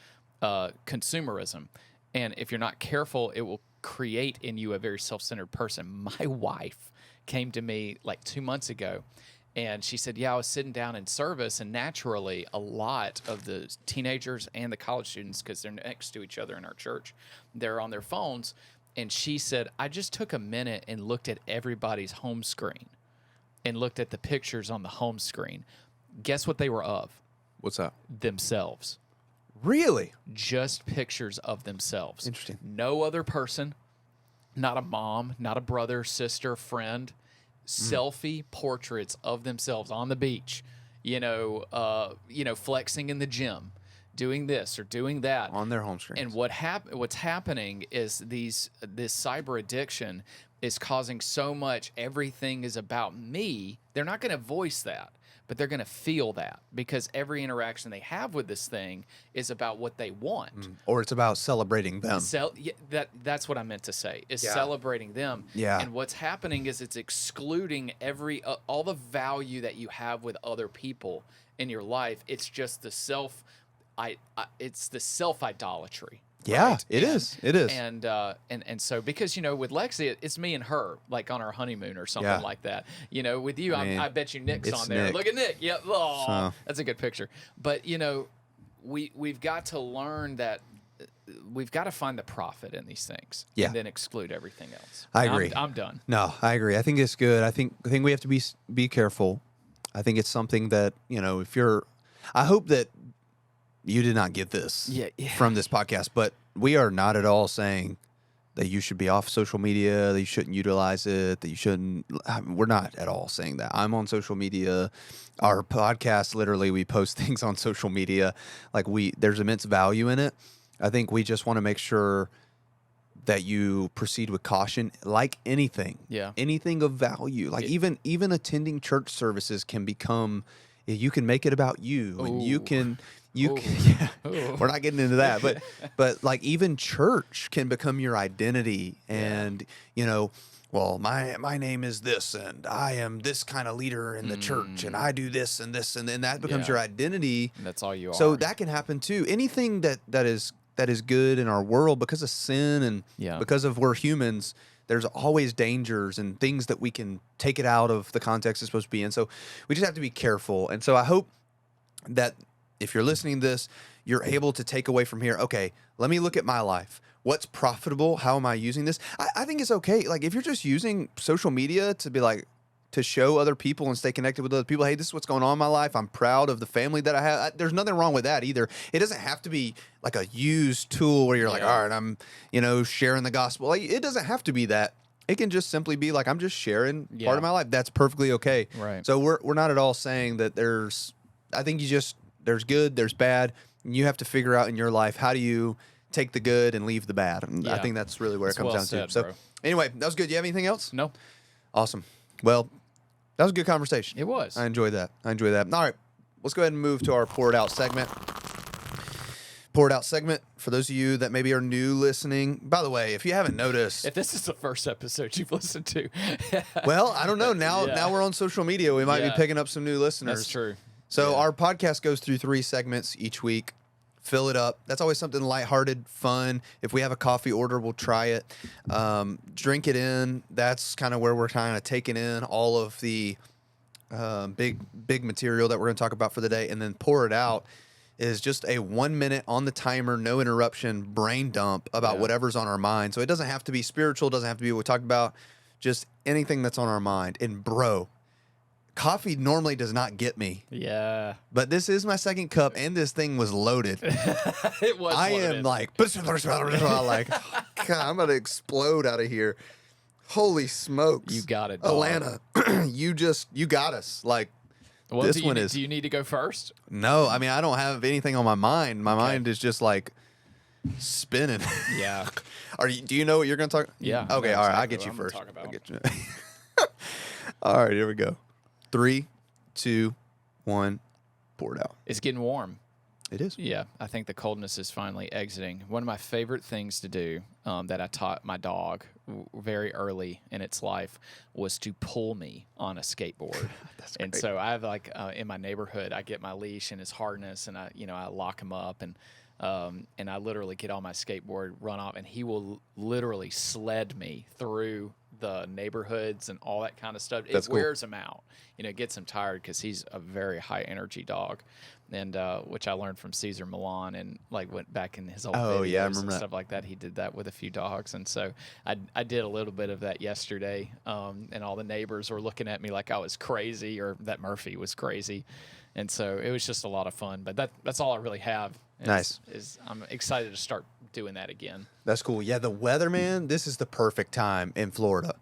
consumerism, and if you're not careful, it will create in you a very self-centered person. My wife came to me like 2 months ago, and she said, I was sitting down in service, and naturally a lot of the teenagers and the college students, because they're next to each other in our church, they're on their phones. And she said, I just took a minute and looked at everybody's home screen and looked at the pictures on the home screen. Guess what they were of? What's that? Themselves. Really? Just pictures of themselves. Interesting. No other person, not a mom, not a brother, sister, friend. Selfie portraits of themselves on the beach, flexing in the gym, doing this or doing that on their home screens. And what's happening is this cyber addiction is causing so much. Everything is about me. They're not going to voice that, but they're going to feel that because every interaction they have with this thing is about what they want. Or it's about celebrating them. That's what I meant to say, is Yeah. celebrating them. Yeah. And what's happening is it's excluding all the value that you have with other people in your life. It's just the it's the self idolatry. Yeah, right? it is. It is. And so because with Lexi, it's me and her like on our honeymoon or something Yeah. like that. With you, I bet you Nick's it's on there. Nick. Look at Nick. Yep. Oh, So- that's a good picture. But we've got to learn that we've got to find the profit in these things, Yeah. and then exclude everything else. I agree. I'm done. No, I agree. I think it's good. I think we have to be careful. I think it's something that, I hope that you did not get this Yeah. from this podcast, but we are not at all saying that you should be off social media, that you shouldn't utilize it, that you shouldn't. We're not at all saying that. I'm on social media. Our podcast, literally, we post things on social media. Like there's immense value in it. I think we just want to make sure that you proceed with caution, like anything. Yeah. Anything of value. Like even attending church services can become. You can make it about you, and you can. Yeah, we're not getting into that, but like even church can become your identity, and well, my name is this, and I am this kind of leader in the church, and I do this and this, and then that becomes your identity. And that's all you are. So that can happen too. Anything that is good in our world, because of sin and because of we're humans, there's always dangers and things that we can take it out of the context it's supposed to be in. So we just have to be careful. And so I hope that if you're listening to this, you're able to take away from here, okay, let me look at my life. What's profitable? How am I using this? I think it's okay. Like if you're just using social media to be like, to show other people and stay connected with other people, hey, this is what's going on in my life. I'm proud of the family that I have. There's nothing wrong with that either. It doesn't have to be like a used tool where you're like, all right, I'm, sharing the gospel. Like it doesn't have to be that. It can just simply be like, I'm just sharing part of my life. That's perfectly okay. Right. So we're not at all saying that I think there's good, there's bad. And you have to figure out in your life, how do you take the good and leave the bad? And I think that's really where it comes down to. So anyway, that was good. You have anything else? No. Awesome. Well, that was a good conversation. It was. I enjoyed that. All right. Let's go ahead and move to our Pour It Out segment. Pour It Out segment, for those of you that maybe are new listening. By the way, if you haven't noticed. If this is the first episode you've listened to. Well, I don't know. Now we're on social media. We might be picking up some new listeners. That's true. So our podcast goes through 3 segments each week. Fill it up. That's always something lighthearted, fun. If we have a coffee order, we'll try it. Drink it in. That's kind of where we're kind of taking in all of the big material that we're going to talk about for the day. And then Pour It Out is just a 1 minute on the timer, no interruption, brain dump about whatever's on our mind. So it doesn't have to be spiritual. It doesn't have to be what we talked about. Just anything that's on our mind. And bro, coffee normally does not get me. Yeah. But this is my second cup, and this thing was loaded. It was. I am like, God, I'm about to explode out of here. Holy smokes. You got it, dog. Alana, you got us. Like, Well, this do one is. Do you need to go first? No, I mean, I don't have anything on my mind. My mind is just like spinning. Yeah. Do you know what you're going to talk? Yeah. Okay, I know all right. I'll exactly get you what I'm gonna first. talk about. I'll get you. All right, here we go. 3, 2, 1, pour it out. It's getting warm. It is. Yeah, I think the coldness is finally exiting. One of my favorite things to do that I taught my dog very early in its life was to pull me on a skateboard. That's And great. so I have in my neighborhood, I get my leash and his harness, and I lock him up, and I literally get on my skateboard, run off, and he will literally sled me through the neighborhoods and all that kind of stuff. That's It cool. wears him out. It gets him tired because he's a very high energy dog, and which I learned from Caesar Milan, and went back in his old Oh, videos yeah, I and remember that. stuff like that. He did that with a few dogs, and so I did a little bit of that yesterday, and all the neighbors were looking at me like I was crazy or that Murphy was crazy, and so it was just a lot of fun. But that's all I really have. Nice. Is I'm excited to start doing that again. That's cool. Yeah, the weather, man, this is the perfect time in Florida.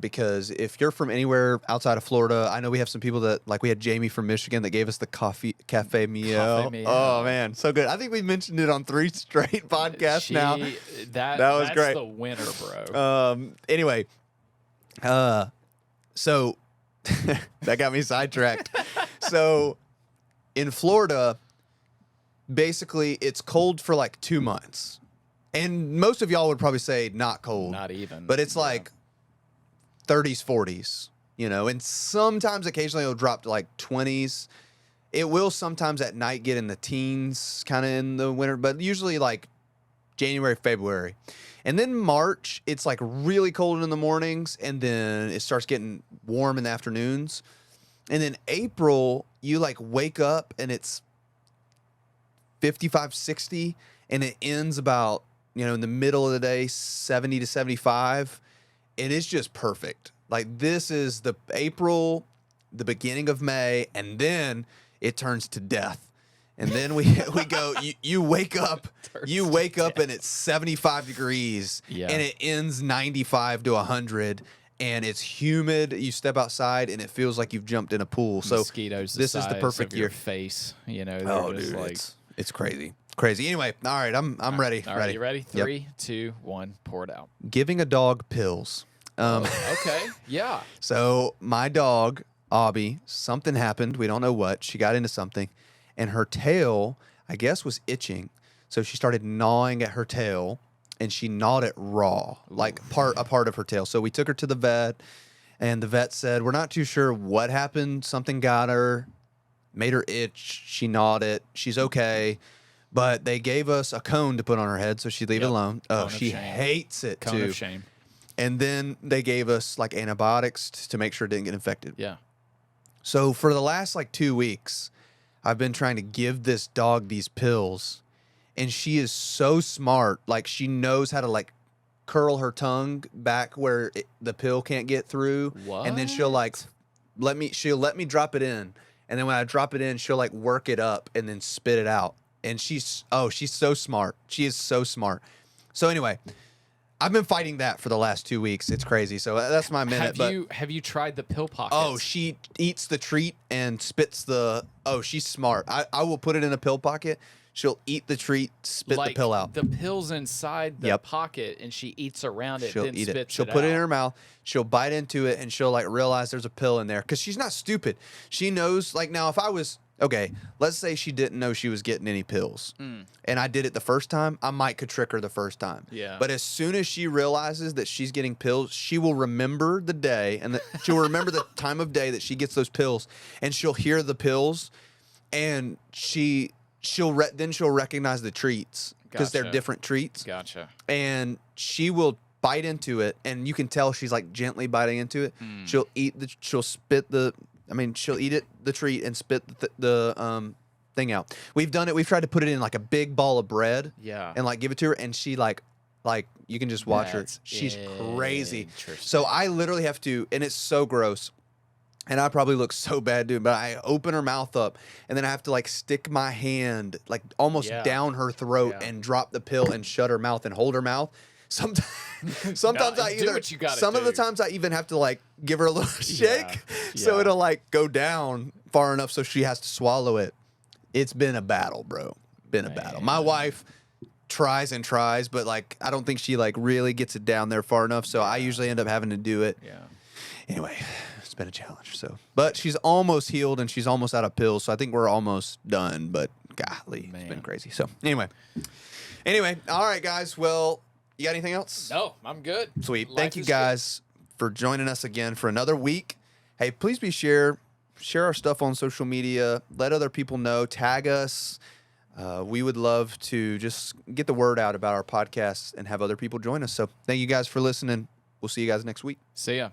Because if you're from anywhere outside of Florida, I know we have some people that, like we had Jamie from Michigan that gave us the Cafe Mio. Mio. Oh, man, so good. I think we've mentioned it on 3 straight podcasts now. That was that's great. the winner, bro. Anyway, so that got me sidetracked. So in Florida, basically it's cold for like 2 months. And most of y'all would probably say not cold. Not even. But it's like 30s, 40s, you know, and sometimes occasionally it'll drop to like 20s. It will sometimes at night get in the teens kind of in the winter, but usually like January, February. And then March, it's like really cold in the mornings, and then it starts getting warm in the afternoons. And then April, you like wake up and it's 55, 60, and it ends about, you know, in the middle of the day, 70 to 75. And it's just perfect. Like this is the April, the beginning of May, and then it turns to death. And then we go, you wake up and it's 75 degrees and it ends 95 to 100 and it's humid. You step outside and it feels like you've jumped in a pool. So mosquitoes this is the perfect of year. Your face, you know, Oh, just dude, like it's crazy. Crazy. Anyway, all right, I'm ready. All right, you ready? Yep. 3, 2, 1, pour it out. Giving a dog pills. Okay. Yeah. So my dog, Abby, something happened. We don't know what. She got into something, and her tail, I guess, was itching. So she started gnawing at her tail, and she gnawed it raw, like a part of her tail. So we took her to the vet, and the vet said, we're not too sure what happened. Something got her, made her itch. She gnawed it. She's okay. But they gave us a cone to put on her head so she'd leave it alone. Oh, she hates it too. Cone of shame. And then they gave us like antibiotics to make sure it didn't get infected. Yeah. So for the last like 2 weeks, I've been trying to give this dog these pills, and she is so smart. Like she knows how to like curl her tongue back where the pill can't get through. What? And then she'll like she'll let me drop it in. And then when I drop it in, she'll like work it up and then spit it out. And she's so smart. She is so smart. So anyway, I've been fighting that for the last 2 weeks. It's crazy. So that's my minute. Have you tried the pill pockets? Oh, she eats the treat and spits the. Oh, she's smart. I will put it in a pill pocket. She'll eat the treat, spit the pill out. The pill's inside the pocket, and she eats around it. She'll then eat it. spits She'll put it in her mouth. She'll bite into it, and she'll like realize there's a pill in there because she's not stupid. She knows. Like now, if I was okay, let's say she didn't know she was getting any pills, and I did it the first time, I might could trick her the first time. Yeah. But as soon as she realizes that she's getting pills, she will remember the day, and she'll remember the time of day that she gets those pills, and she'll hear the pills, and she'll recognize the treats because they're different treats. Gotcha. And she will bite into it, and you can tell she's like gently biting into it. She'll eat she'll eat the treat and spit the thing out. We've done it. We've tried to put it in like a big ball of bread. Yeah. And like give it to her, and she like you can just watch her. She's crazy. So I literally have to, and it's so gross. And I probably look so bad, dude, but I open her mouth up, and then I have to like stick my hand like almost down her throat and drop the pill and shut her mouth and hold her mouth. Sometimes I either some of the times I even have to like give her a little shake so it'll like go down far enough so she has to swallow it. It's been a battle, bro. Been a battle. My wife tries and tries, but like I don't think she like really gets it down there far enough, so I usually end up having to do it. Yeah. Anyway, it's been a challenge. So, but she's almost healed and she's almost out of pills, so I think we're almost done. But golly, it's been crazy. So anyway, all right, guys. Well, you got anything else? No, I'm good. Sweet. Thank you guys for joining us again for another week. Hey, please share our stuff on social media. Let other people know. Tag us. We would love to just get the word out about our podcast and have other people join us. So thank you guys for listening. We'll see you guys next week. See ya.